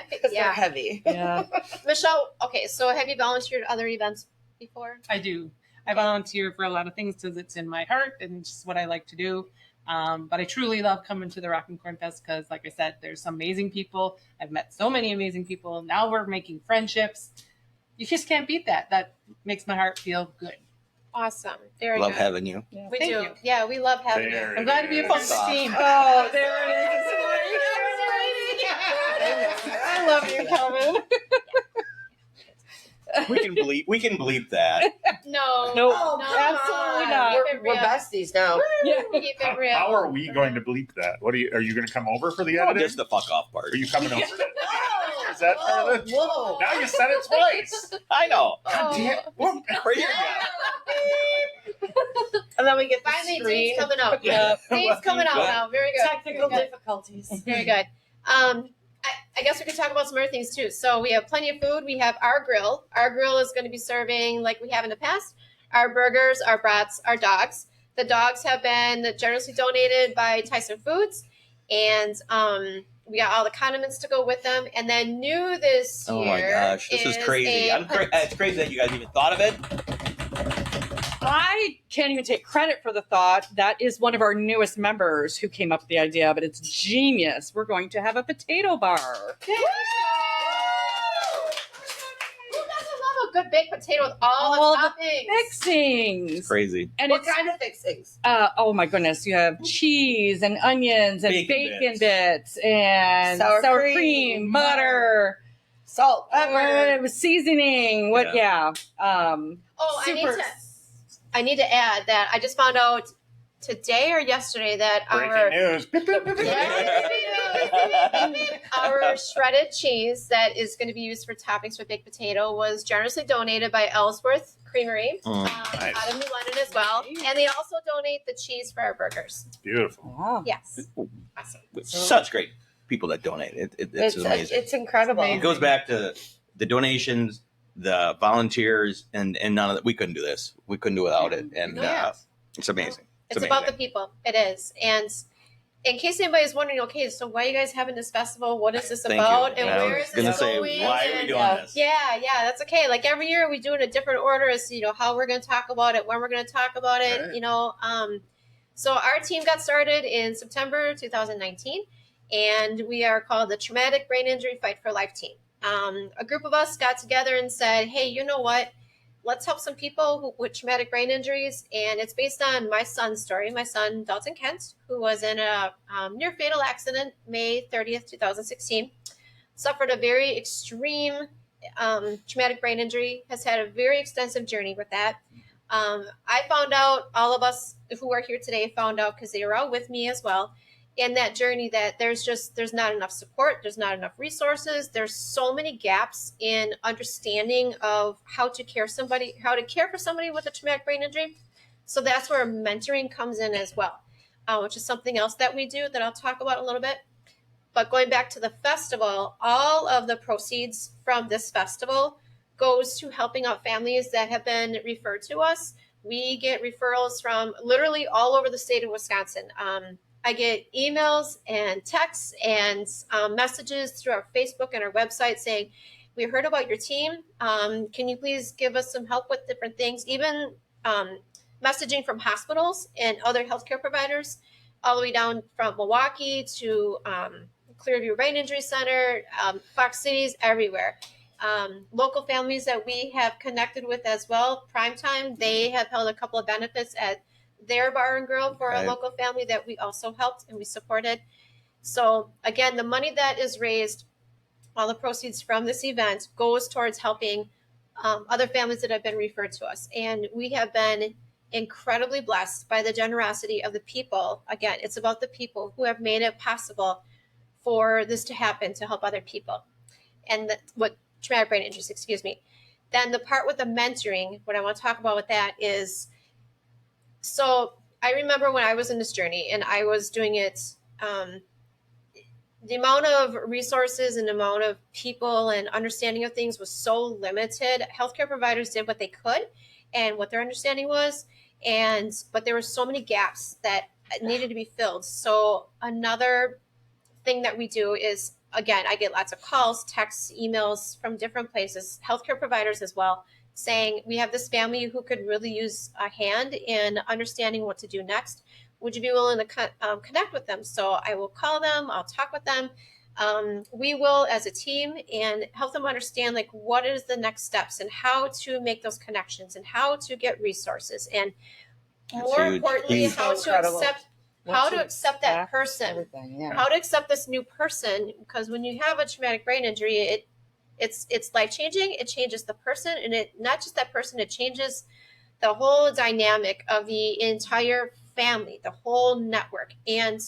Because they're Yeah. heavy. Yeah. Michelle, okay, so have you volunteered at other events before? I do. I volunteer for a lot of things because it's in my heart and it's just what I like to do. But I truly love coming to the Rock and Corn Fest because, like I said, there's some amazing people. I've met so many amazing people. Now we're making friendships. You just can't beat that. That makes my heart feel good. Awesome. Very love good. having you. We Thank do. you. Yeah, we love having There you. it I'm glad to be a part of the Awesome. team. Oh, there it is. I love you, Kevin. We can bleep that. No. Nope. Oh, No, absolutely not. Keep it We're real. besties now. Keep it How, real. how are we going to bleep that? Are you going to come over for the No, editing? just the fuck off part. Are you coming over? Is that part of it? Whoa. Now you said it twice. I know. God damn. Whoop. Right here, yeah. And then we get the Finally, screen. Dave's coming out. Yeah. Dave's coming out now. Very good. Technical Very good. difficulties. Very good. I guess we could talk about some other things too. So we have plenty of food. We have our grill. Our grill is going to be serving, like we have in the past, our burgers, our brats, our dogs. The dogs have been generously donated by Tyson Foods, and we got all the condiments to go with them. And then new this year. Oh my gosh, this is crazy. It's crazy that you guys even thought of it. I can't even take credit for the thought. That is one of our newest members who came up with the idea, but it's genius. We're going to have a potato bar. Who doesn't love a good baked potato with all All the the toppings? Fixings. Crazy. And What it's kind of fixings? oh my goodness, you have cheese and onions and Bacon bacon bits and Sour sour cream, cream, butter, Salt, pepper. seasoning. What? Yeah. Oh, Super. I need to add that I just found out today or yesterday that our our shredded cheese that is going to be used for toppings for baked potato was generously donated by Ellsworth Creamery Nice. out of New London as well, and they also donate the cheese for our burgers. Beautiful. Wow. Yes, With such great people that donate. It's amazing. It's incredible. It goes back to the donations, the volunteers, and none of that. We couldn't do this. We couldn't do without it. And Yes. it's amazing. it's amazing. about the people. It is, and in case anybody's wondering, okay, so why are you guys having this festival? What is this Thank about? you. And And I where was is gonna this say, going? why are we And- doing this? Yeah, that's okay. Like every year we do it in a different order as how we're going to talk about it, when we're going to talk about it, Right. So our team got started in September 2019, and we are called the Traumatic Brain Injury Fight for Life team. A group of us got together and said, hey, you know what? Let's help some people with traumatic brain injuries. And it's based on my son's story. My son, Dalton Kent, who was in a near fatal accident May 30th, 2016, suffered a very extreme traumatic brain injury, has had a very extensive journey with that. I found out, all of us who are here today found out because they were all with me as well, in that journey that there's not enough support, there's not enough resources, there's so many gaps in understanding of how to care for somebody with a traumatic brain injury. So that's where mentoring comes in as well, which is something else that we do that I'll talk about a little bit. But going back to the festival, all of the proceeds from this festival goes to helping out families that have been referred to us. We get referrals from literally all over the state of Wisconsin. I get emails and texts and messages through our Facebook and our website saying, we heard about your team. Can you please give us some help with different things? Even messaging from hospitals and other healthcare providers, all the way down from Milwaukee to Clearview Brain Injury Center, Fox Cities, everywhere. Local families that we have connected with as well. Primetime, they have held a couple of benefits at their bar and grill for a local family that we also helped and we supported. So again, the money that is raised, all the proceeds from this event goes towards helping other families that have been referred to us. And we have been incredibly blessed by the generosity of the people. Again, it's about the people who have made it possible for this to happen, to help other people. And what traumatic brain injuries, excuse me. Then the part with the mentoring, what I want to talk about with that is, so I remember when I was in this journey and I was doing it, the amount of resources and the amount of people and understanding of things was so limited. Healthcare providers did what they could and what their understanding was, but there were so many gaps that needed to be filled. So another thing that we do is, again, I get lots of calls, texts, emails from different places, healthcare providers as well, saying we have this family who could really use a hand in understanding what to do next. Would you be willing to connect with them? So I will call them, I'll talk with them. We will, as a team, and help them understand like what is the next steps and how to make those connections and how to get resources, and more importantly, how to accept that person, how to accept this new person. Because when you have a traumatic brain injury, it's life changing. It changes the person, and it not just that person, it changes the whole dynamic of the entire family, the whole network. And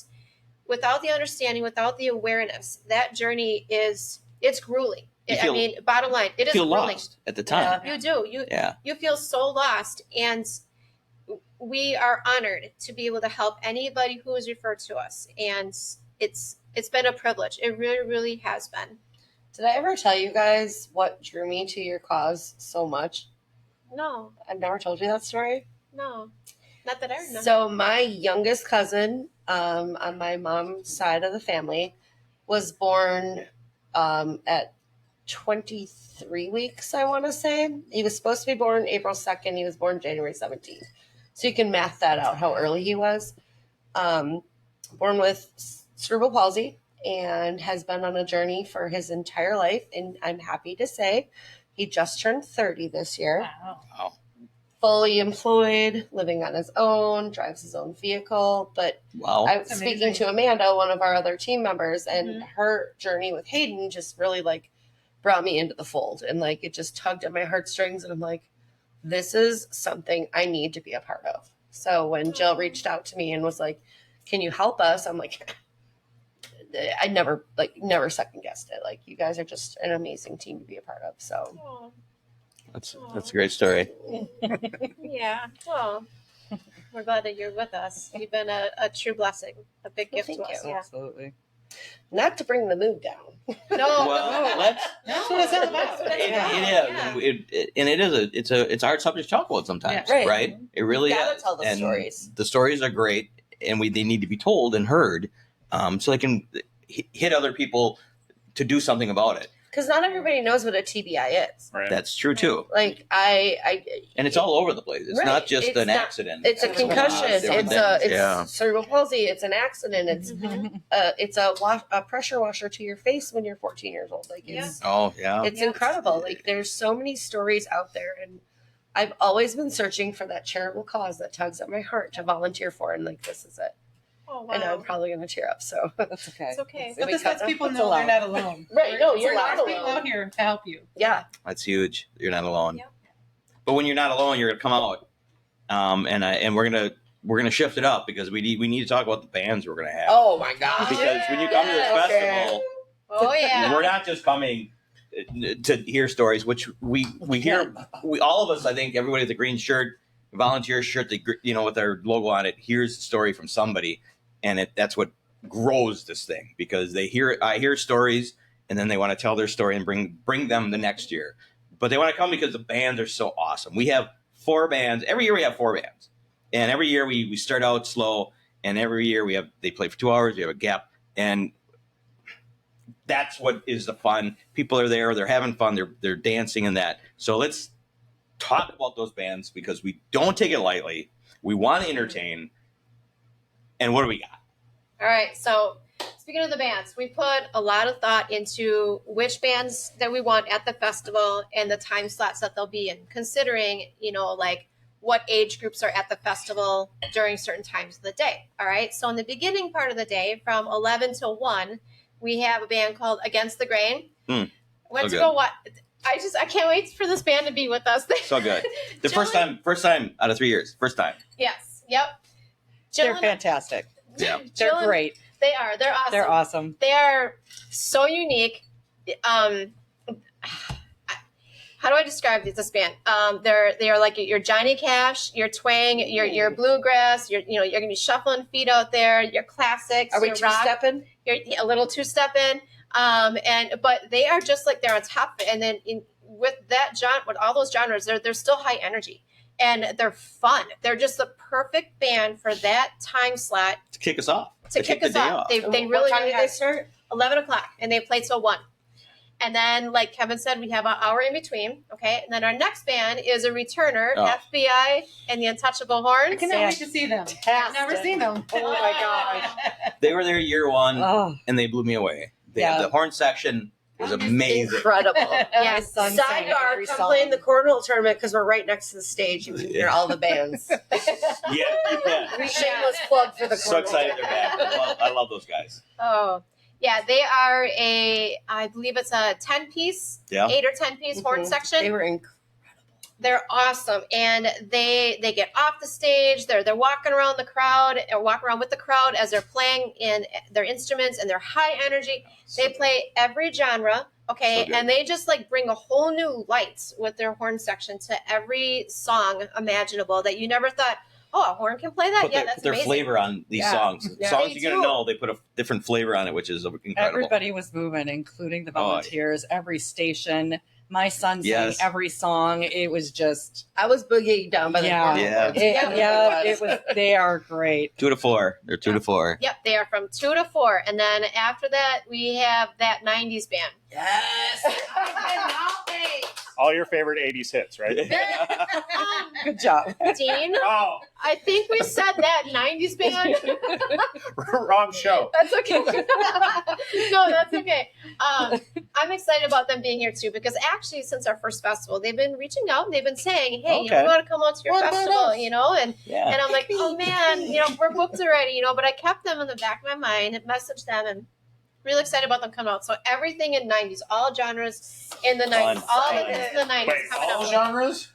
without the understanding, without the awareness, that journey it's grueling. Bottom line, it is feel grueling. Lost at the time. You do. You feel so lost, and we are honored to be able to help anybody who is referred to us. And it's been a privilege. It really, really has been. Did I ever tell you guys what drew me to your cause so much? No. I've never told you that story. No. Not that I remember. So my youngest cousin on my mom's side of the family was born at 23 weeks, I want to say. He was supposed to be born April 2nd. He was born January 17th. So you can math that out, how early he was. Born with cerebral palsy and has been on a journey for his entire life. And I'm happy to say he just turned 30 this year. Wow. Fully employed, living on his own, drives his own vehicle. But I was speaking to Amanda, one of our other team members, and her journey with Hayden just really like brought me into the fold. And like it just tugged at my heartstrings. And I'm like, this is something I need to be a part of. So when Jill reached out to me and was like, can you help us? I'm like, I never second guessed it. Like, you guys are just an amazing team to be a part of. So that's a great story. Yeah. Well, we're glad that you're with us. You've been a true blessing, a big gift to us. Yeah. Absolutely. Not to bring the mood down. That's what it's all about. It's a hard subject to talk about sometimes, Yeah. right? It really Gotta is. tell the And stories. The stories are great, and they need to be told and heard, so they can hit other people to do something about it. Because not everybody knows what a TBI is. Right. That's true too. Like And it's all over the place. It's Right. not just It's an not- accident. it's a concussion. Different It's things. cerebral palsy. It's an accident. It's a pressure washer to your face when you're 14 years old. Like it's it's incredible. Like there's so many stories out there, and I've always been searching for that charitable cause that tugs at my heart to volunteer for, and like this is it. Oh, wow. I know I'm probably gonna tear up. So That's okay. It's okay. But this lets people know they're not alone. Right, no, you're There's not people alone. out here to help you. Yeah, That's huge. You're not alone. Yep. But when you're not alone, you're gonna come out, and we're gonna shift it up because we need to talk about the bands we're gonna have. oh my gosh. Because when you come to this Okay. festival, Oh, yeah. we're not just coming to hear stories, which we hear. We all of us, I think, everybody with the green shirt, volunteer shirt, with their logo on it, hears a story from somebody, and that's what grows this thing because I hear stories, and then they want to tell their story and bring them the next year. But they want to come because the bands are so awesome. We have 4 bands every year. We have 4 bands, and every year we start out slow And every year they play for 2 hours. We have a gap, and that's what is the fun. People are there. They're having fun. They're dancing and that. So let's talk about those bands because we don't take it lightly. We want to entertain. And what do we got? All right. So speaking of the bands, we put a lot of thought into which bands that we want at the festival and the time slots that they'll be in, considering, like what age groups are at the festival during certain times of the day. All right. So in the beginning part of the day, from 11 till 1, we have a band called Against the Grain. Went so to go what? I can't wait for this band to be with us. So good. The first time out of 3 years. First time. Yes. Yep. They're fantastic. Yeah. They're great. They are. They're awesome. They're awesome. They are so unique. How do I describe this band? They are like your Johnny Cash, your twang, your bluegrass. You're gonna be shuffling feet out there. Your classics. Are we your rock. two-stepping? You're a little two-stepping. But they are just like they're on top of it. And then with all those genres, they're still high energy. And they're fun. They're just the perfect band for that time slot To kick us off. to kick us off. They really, What time really do they start? 11 o'clock, and they play till 1. And then, like Kevin said, we have an hour in between. Okay, and then our next band is a returner, FBI and the Untouchable Horns. I cannot wait to see them. I've never seen them. Oh my gosh. They were there year 1, Oh, and they blew me away. Yeah. The horn section was amazing. Incredible. Yes. son sang Sidebar, every come song. play in the cornhole tournament because we're right next to the stage. You can hear all the bands. Yeah. Shameless plug for the cornhole. So excited they're back. I love those guys. Oh, yeah, they are I believe it's a 10-piece, Yeah. 8 or 10-piece horn They section. were incredible. They're awesome, and they get off the stage. They're walking around the crowd, or walking around with the crowd as they're playing in their instruments, and they're high energy. They play every genre, okay, So good. and they just like bring a whole new light with their horn section to every song imaginable that you never thought. Oh, a horn can play that? Put That's their amazing. flavor on these Yeah. songs. Yeah. Songs They you're going do. to know, they put a different flavor on it, which is incredible. everybody was moving, including the volunteers. Every station. My son sang Yes. every song. It was just I was boogieing down by the Yeah. cornhole. Yeah. it was. They are great. 2 to 4. They're 2 to 4. Yep, they are from 2 to 4. And then after that, we have that 90s band. Yes. All your favorite 80s hits, right? Good job. Dean, Oh, I think we said that 90s band. wrong show. That's okay. No, that's okay. I'm excited about them being here too because actually, since our first festival, they've been reaching out and they've been saying, "Hey, Okay. we want to come out to your What about festival," us? and Yeah. and I'm like, "Oh man, we're booked already," But I kept them in the back of my mind and messaged them and really excited about them coming out. So everything in 90s, all genres in the 90s, all the hits in the 90s Wait, coming all out. genres?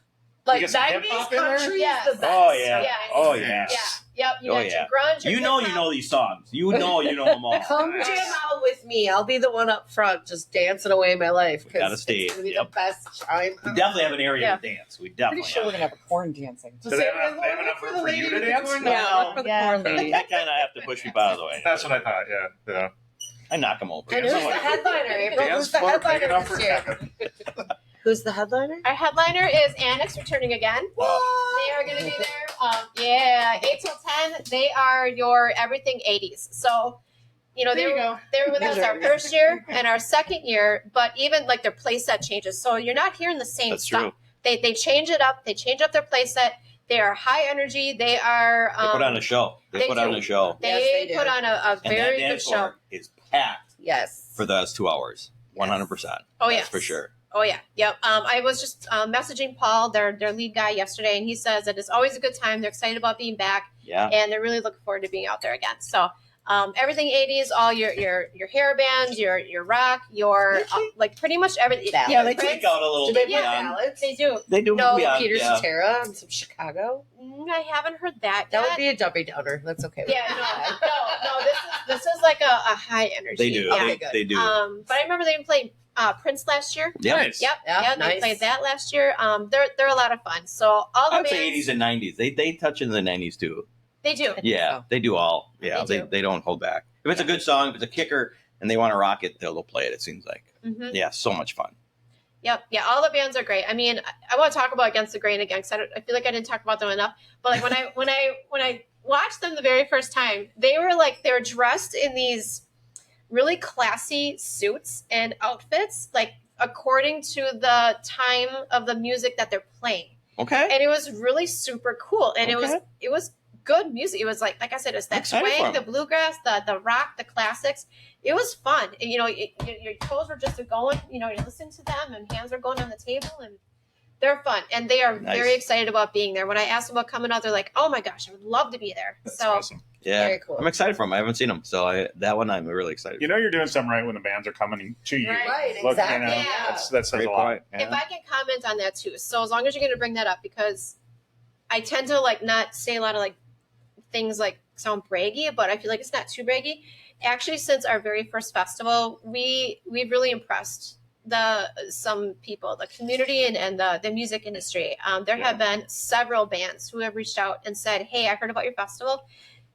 Like get some 90s hip-hop in there? country Yes. is the best. Oh, yeah. Yeah. Oh, yes. Yeah, yep. You Oh, got yeah. your grunge. Your You know hip-hop. these songs. You know them all. Come jam out with me. I'll be the one up front just dancing away my life. 'cause Gotta stay, It's gonna be yep. the best time. We definitely have an area Yeah. to dance. We Pretty definitely sure we're have. gonna have a corn dancing. Do they have enough for the for lady you to with the dance? corn. Yeah, No. look for the Yeah. corn lady. I kind of have to push people out of the way. That's what I thought, yeah. I knock them over. And who's the headliner, April? Dance Who's the floor big headliner enough for this year? Kevin. Who's the headliner? Our headliner is Annex returning again. They are going to be there. 8 till 10. They are your everything 80s. So, they There you go. were with us our first year and our second year, but even like their play set changes. So you're not hearing the same That's stuff. true. They change it up. They change up their play set. They are high energy. They are. They put on a show. they Put on do. a show. They, Yes, they do. put on a And that very good dance show. floor is packed Yes. for those 2 hours. 100%. Oh, That's yes. for sure. Oh yeah, yep. I was just messaging Paul, their lead guy, yesterday, and he says that it's always a good time. They're excited about being back, Yeah. and they're really looking forward to being out there again. So everything 80s, all your hair bands, your rock, your like pretty much everything. Ballads. Yeah, they Prince. take out a little Do they bit play beyond. ballads? They do. They do No, beyond, Peter yeah. Cetera and some Chicago. I haven't heard that. That yet. would be a Debbie Downer. That's okay. Yeah, no. This is like a high energy. They do. Yeah. They, they do. But I remember they played Prince last year. Yeah. Yep. Yeah, Yeah, they nice. played that last year. They're a lot of fun. So all the I would bands, say 80s and 90s. They touch into the 90s too. they do. Yeah, so. they do all. Yeah, They they, do. they don't hold back. If it's a good song, if it's a kicker, and they want to rock it, they'll play it. It seems like. Mhm. Yeah, so much fun. Yep. Yeah. All the bands are great. I mean, I want to talk about Against the Grain again because I feel like I didn't talk about them enough. But like when I watched them the very first time, they were dressed in these really classy suits and outfits, like according to the time of the music that they're playing. Okay. And it was really super cool. And Okay. it was good music. It was like I said, it's that Excited for swing, 'em. the bluegrass, the rock, the classics. It was fun. And, your toes were just going, you're listening to them and hands are going on the table and they're fun. And they are Nice. very excited about being there. When I asked them about coming out, they're like, oh my gosh, I would love to be there. That's so awesome. Yeah. Very cool. I'm excited for them. I haven't seen them. So that one I'm really excited. You know you're doing something right when the bands are coming to you. Right, Look, exactly. Yeah. that says Great a lot. point. Yeah. if I can comment on that too. So as long as you're going to bring that up, because I tend to not say a lot of things sound braggy, but I feel like it's not too braggy. Actually, since our very first festival, we've really impressed some people, the community and the music industry. There have been several bands who have reached out and said, hey, I heard about your festival.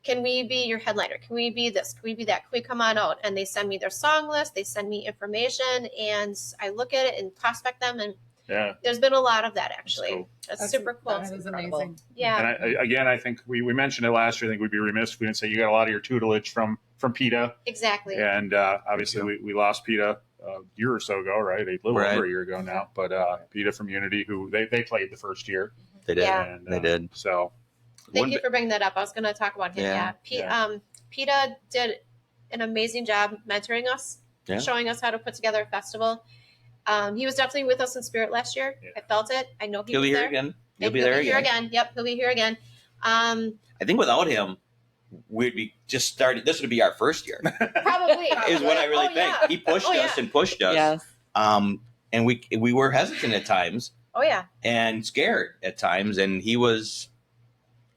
Can we be your headliner? Can we be this? Can we be that? Can we come on out? And they send me their song list. They send me information and I look at it and prospect them. And there's been a lot of that actually. Cool. That's super cool. That is amazing. Yeah. And I think we mentioned it last year. I think we'd be remiss if we didn't say you got a lot of your tutelage from PETA. Exactly. And obviously we lost PETA a year or so ago, right? A little over a year ago now. But PETA from Unity, who they played the first year. They did. Yeah. And, They did. So Thank you for bringing that up. I was going to talk about him. Yeah. PETA did an amazing job mentoring us, showing us how to put together a festival. He was definitely with us in spirit last year. Yeah. I felt it. I know He'll was be here there. again. He'll be there again. Yep, he'll be here again. I think without him, we'd be just started. This would be our first year. Probably Is what I really think. Yeah. He pushed us and pushed us. Yes. And we were hesitant at times Oh yeah. and scared at times, and he was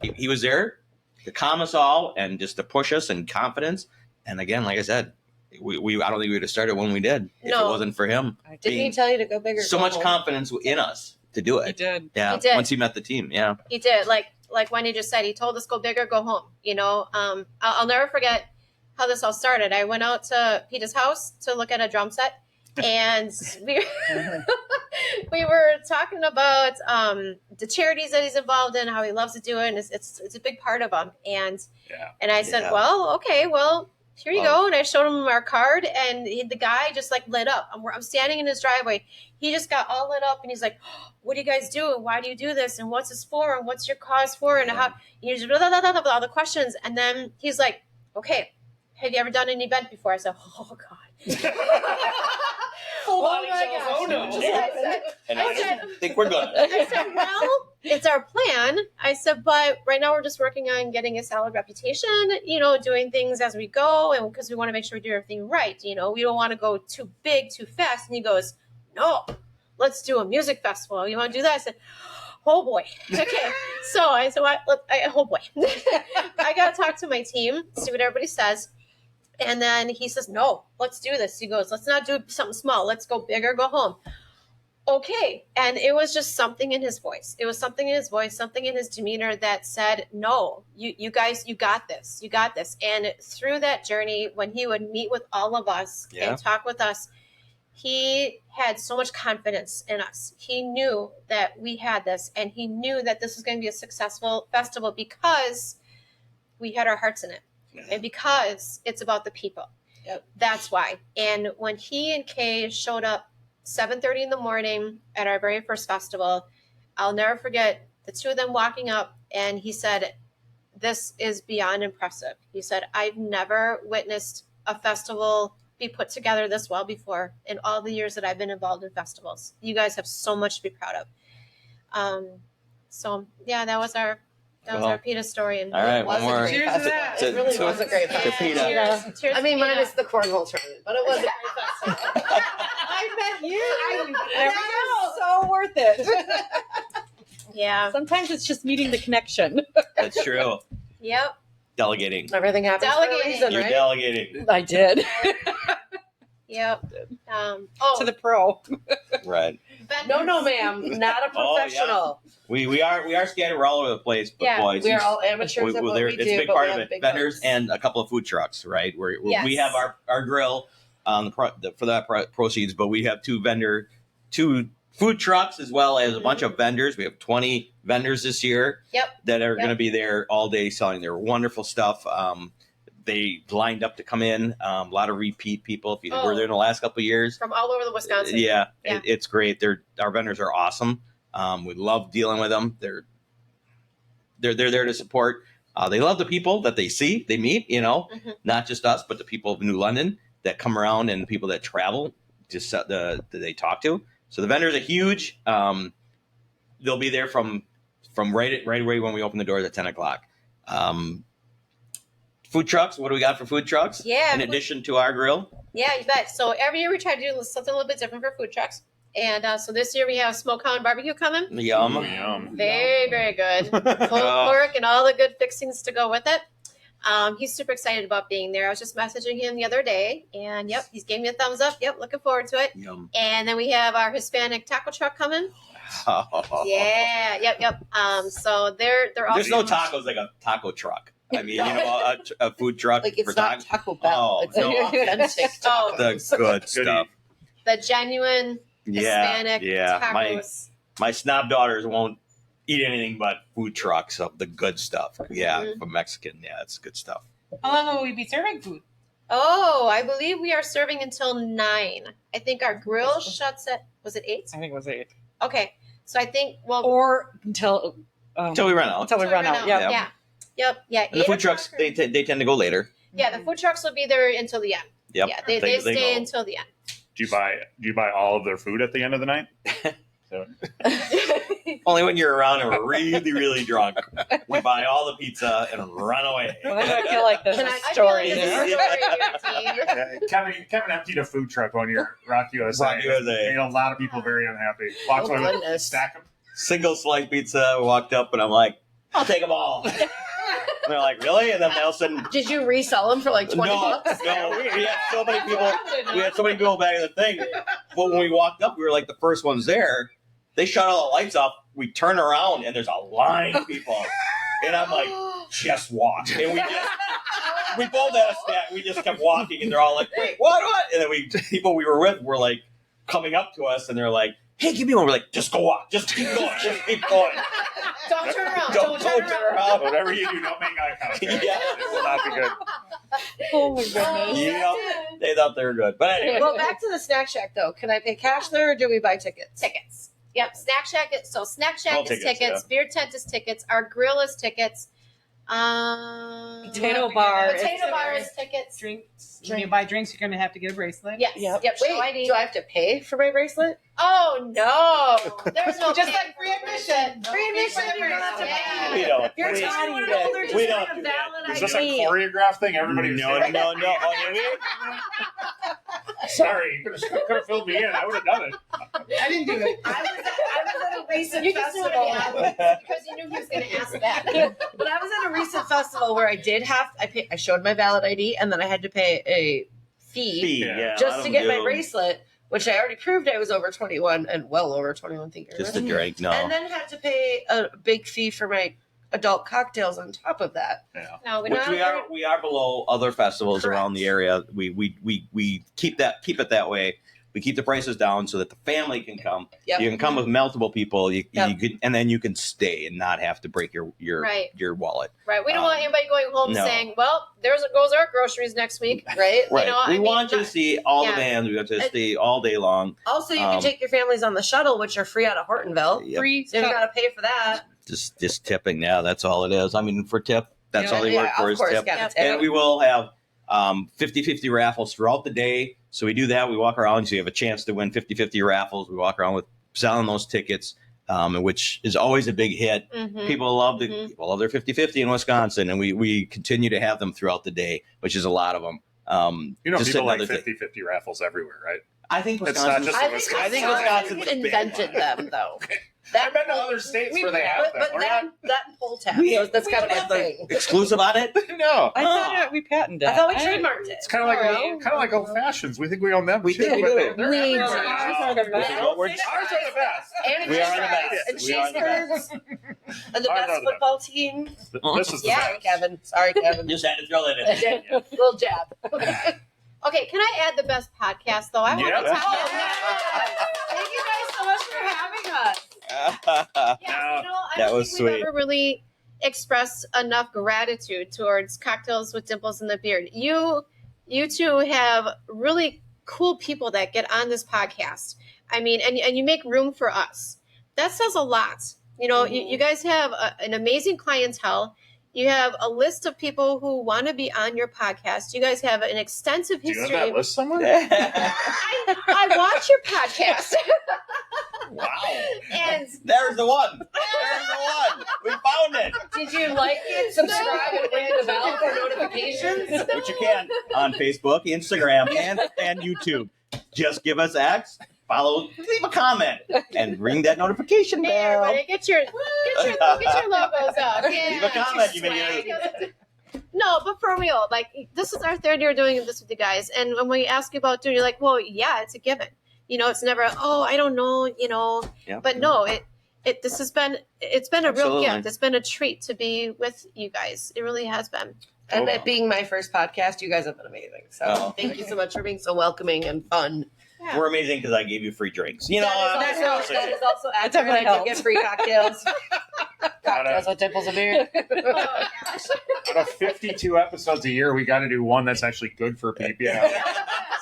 there to calm us all and just to push us and confidence. And again, like I said, I don't think we would have started when we did if No. it wasn't for him. Didn't he tell you to go bigger? So go much home? confidence in us to do He it. did. Yeah. He did. Once he met the team. Yeah. He did. Like Wendy just said, he told us go bigger, go home. I'll never forget how this all started. I went out to Peter's house to look at a drum set, and we were talking about the charities that he's involved in, how he loves to do it, and it's a big part of him. And I said, Yeah. well, okay, well, here you go. And I showed him our card, and the guy just lit up. I'm standing in his driveway. He just got all lit up, and he's like, what do you guys do? And why do you do this? And what's this for? And what's your cause for? And how, you just blah, blah, blah, blah, blah, all the questions. And then he's like, okay, have you ever done an event before? I said, oh, God. Oh my gosh. Oh, no. And I said- don't think we're good. I said, well, it's our plan. I said, but right now we're just working on getting a solid reputation, doing things as we go. And because we want to make sure we do everything right. We don't want to go too big, too fast. And he goes, no, let's do a music festival. You want to do that? I said, oh boy. Okay. So I said, oh boy. I got to talk to my team, see what everybody says. And then he says, no, let's do this. He goes, let's not do something small. Let's go bigger, go home. Okay. And it was just something in his voice. It was something in his voice, something in his demeanor that said, no, you guys, you got this. You got this. And through that journey, when he would meet with all of us and talk with us, he had so much confidence in us. He knew that we had this, and he knew that this was going to be a successful festival because we had our hearts in it. And because it's about the people. Yep. That's why. And when he and Kay showed up 7:30 in the morning at our very first festival, I'll never forget the two of them walking up, and he said, this is beyond impressive. He said, I've never witnessed a festival be put together this well before in all the years that I've been involved in festivals. You guys have so much to be proud of. That was our PETA story. And All right, one more. Cheers to that. It really was a great to festival. PETA. Cheers. Cheers I mean, to PETA. minus the cornhole tournament, but it was a great festival. I met you. There we go. So worth it. Yeah. Sometimes it's just meeting the connection. That's true. Yep. Delegating. Everything happens for a Delegating. reason, You're right? delegating. I did. Yep. To the pro. Right. No, ma'am, not a Oh, yeah. professional. We are scattered. We're all over the place, but Yeah, boys, We're all amateurs at what we it's do, a big but part we of have it. big Vendors hearts. and a couple of food trucks, right? We Yes. have our grill for that proceeds, but we have two food trucks as well as a bunch of vendors. We have 20 vendors this year that are going to be there all day selling their wonderful stuff. They lined up to come in. A lot of repeat people. If you were there in the last couple of years. From all over the Wisconsin. It's great. Our vendors are awesome. We love dealing with them. They're there to support. They love the people that they see, they meet, not just us, but the people of New London that come around and the people that travel just that they talk to. So the vendors are huge. They'll be there from right away when we open the doors at 10 o'clock. Food trucks. What do we got for food trucks? Yeah. In addition to our grill? Yeah, you bet. So every year we try to do something a little bit different for food trucks. And so this year we have smoked cow and barbecue coming. Yum. Very, very good. Pulled pork and all the good fixings to go with it. He's super excited about being there. I was just messaging him the other day, and he's gave me a thumbs up. Yep, looking forward to it. Yum. And then we have our Hispanic taco truck coming. Yeah, yep. So they're all. There's no tacos like a taco truck. I mean, a food truck Like it's for not Taco Bell. Oh, It's no. authentic Oh, the good stuff. the genuine Hispanic tacos. My snob daughters won't eat anything but food trucks of the good stuff. Yeah, from Mexican. Yeah, it's good stuff. How long will we be serving food? Oh, I believe we are serving until 9. I think our grill shuts at, was it 8? I think it was 8. Okay. So I think, or until we run out. Until we run out. Yeah. Yep. Yeah. And the food trucks, they tend to go later. Yeah, the food trucks will be there until the end. Yep. Yeah, they stay until the end. Do you buy all of their food at the end of the night? Only when you're around and we're really, really drunk. We buy all the pizza and run away. I feel like there's a story there. Kevin emptied a food truck on your Rock USA. Made a lot of people very unhappy. Watch one stack them. Single slice pizza. Walked up and I'm like, I'll take them all. And they're like, really? And then all of a sudden, did you resell them for like $20? No, we had so many people. We had so many people back in the thing. But when we walked up, we were like the first ones there. They shut all the lights off. We turn around and there's a line of people. And I'm like, just walk. And we both had a stack. We just kept walking and they're all like, wait, what? And then people we were with were like coming up to us and they're like, hey, give me one. We're like, just go walk. Just keep going. Just keep going. Don't turn around. Don't turn around. Whatever you do, don't make eye contact. Yeah. It will not be good. Oh my goodness. Yeah, they thought they were good. But anyway. Well, back to the snack shack though. Can I pay cash there or do we buy tickets? Tickets. Yep. Snack Shack is tickets. Yeah. Beer tent is tickets. Our grill is tickets. Potato bar is tickets. Drinks. When you buy drinks, you're going to have to get a bracelet. Yes. Yep. Yep. Show Wait, ID. do I have to pay for my bracelet? Oh no! There's no Just pay. like free admission. Free admission, you don't have to Yeah. We don't. You're we, 21 and older, just we have don't a do that. valid Is this a ID. choreographed thing? Everybody was No. Oh, did we? Sorry, you could have filled me in. I would have done it. I didn't do it. I was at a recent You just knew it festival. because you knew he was going to ask that. But I was at a recent festival where I showed my valid ID and then I had to pay a fee Yeah, just to get my bracelet, which I already proved I was over 21 and well over 21. Just a drink, no. And then had to pay a big fee for my adult cocktails on top of that. Yeah. No, we Which don't. we are below other festivals around the area. We keep it that way. We keep the prices down so that the family can come. Yep. You can come with multiple people. You Yep. can, and then you can stay and not have to break your wallet. Right. We don't want anybody going home no. saying, "Well, goes our groceries next week." Right? Right. You know, we want you to see all the bands. We want you to stay all day long. Also, you can take your families on the shuttle, which are free out of Hortonville. Yep. Free So you got to pay for that. Just tipping. Yeah, that's all it is. I mean, for tip, that's all they work for is tip. Gotta tip. And we will have 50-50 raffles throughout the day. So we do that. We walk around. So you have a chance to win 50-50 raffles. We walk around with selling those tickets, which is always a big hit. Mm-hmm. People love people love their 50-50 in Wisconsin, and we continue to have them throughout the day, which is a lot of them. People like 50-50 raffles everywhere, right? I think It's not just I Wisconsin. think Wisconsin's invented them, though. I've been to other states where they have them. But We're that and pull tab, that's kind of a thing. exclusive on it. no. I thought we patented it. I thought we trademarked it. It's kind of like old fashions. We think we own them. We too, think we but do. they're We everywhere. do. Ours are the best. Ours are the best. And We are the best. And We are the cheeseburgers. And the Ours are best the football team. This is the Sorry, best. Kevin. Sorry, Kevin. Just had to throw that in. Little jab. Okay, can I add the best podcast though? I want to Yeah. talk about that. Thank you guys so much for having I That don't was think we've sweet. ever really expressed enough gratitude towards Cocktails with Dimples in the Beard. You two have really cool people that get on this podcast. I mean, and you make room for us. That says a lot. You guys have an amazing clientele. You have a list of people who want to be on your podcast. You guys have an extensive Do you history. have that list somewhere? I watch your podcast. Wow. And There's the one. There's the one. We found it. Did you like it? Subscribe and ring the bell for notifications. Which you can on Facebook, Instagram, and YouTube. Just give us X, follow, leave a comment, and ring that notification There, bell. buddy, get your logos up. Yeah, Leave a comment, you swag. may No, but for real, like this is our third year doing this with you guys, and when we ask you about doing, you're like, well, yeah, it's a given. It's never, oh, I don't know, Yeah. But no, it's been a real Absolutely. gift. It's been a treat to be with you guys. It really has been. And it being my first podcast, you guys have been amazing. So Oh. thank you so much for being so welcoming and fun. Yeah. We're amazing because I gave you free drinks. That is also accurate. definitely I did helps. get free cocktails. Cocktails with Dimples and Beard. Oh, gosh. Out of 52 episodes a year, we got to do one that's actually good for people.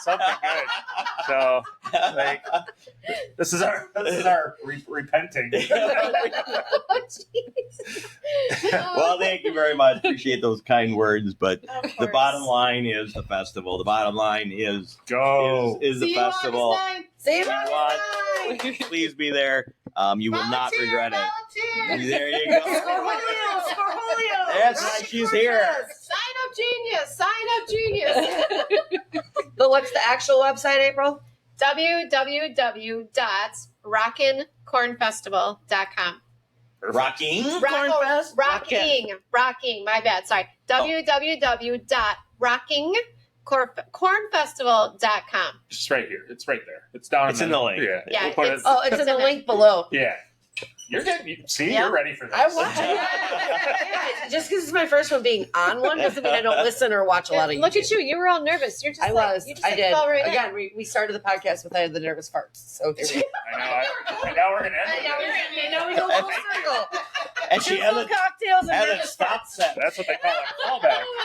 Something good. So, like, this is our repenting. Oh, jeez. Well, thank you very much. Appreciate those kind words. But Of the course. bottom line is the festival. The bottom line is Go. is the See festival. you August 9th. See you You on want- Please be there. You will not Volunteer, regret it. volunteer. There you go. Scorholio. That's right. She's here. Sign up genius. But what's the actual website, April? www.rockincornfestival.com. Rocking. Cornfest? Rocking, my bad, sorry. www.rockingcornfestival.com. Just right here. It's right there. It's down. It's in the link. Yeah. Yeah, We'll put it's- it- Oh, it's in the link below. yeah. You're getting. See, Yeah. you're ready for this. I watch it. Just because it's my first one being on one doesn't mean I don't listen or watch a lot of YouTube. Look at you. You were all nervous. You're just I like, was. You just I like did. fell right in. Again, we started the podcast with the nervous farts. So here we go. I know. And now we're gonna end. Now with it. we go full circle. And she Just hasn't cocktails and hasn't nervous stopped set. That's what they call a callback. Oh my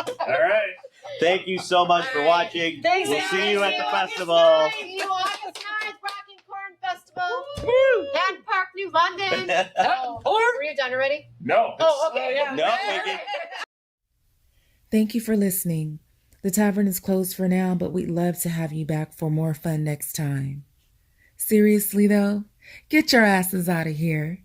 gosh. All right. Thank you so much for watching. Thanks, We'll guys. see you at See the you festival. See you August 9th, Rocking Corn Festival. Hand Park, New London. Oh, were you done already? No. Oh, okay. No, we can- Thank you for listening. The tavern is closed for now, but we'd love to have you back for more fun next time. Seriously, though, get your asses out of here.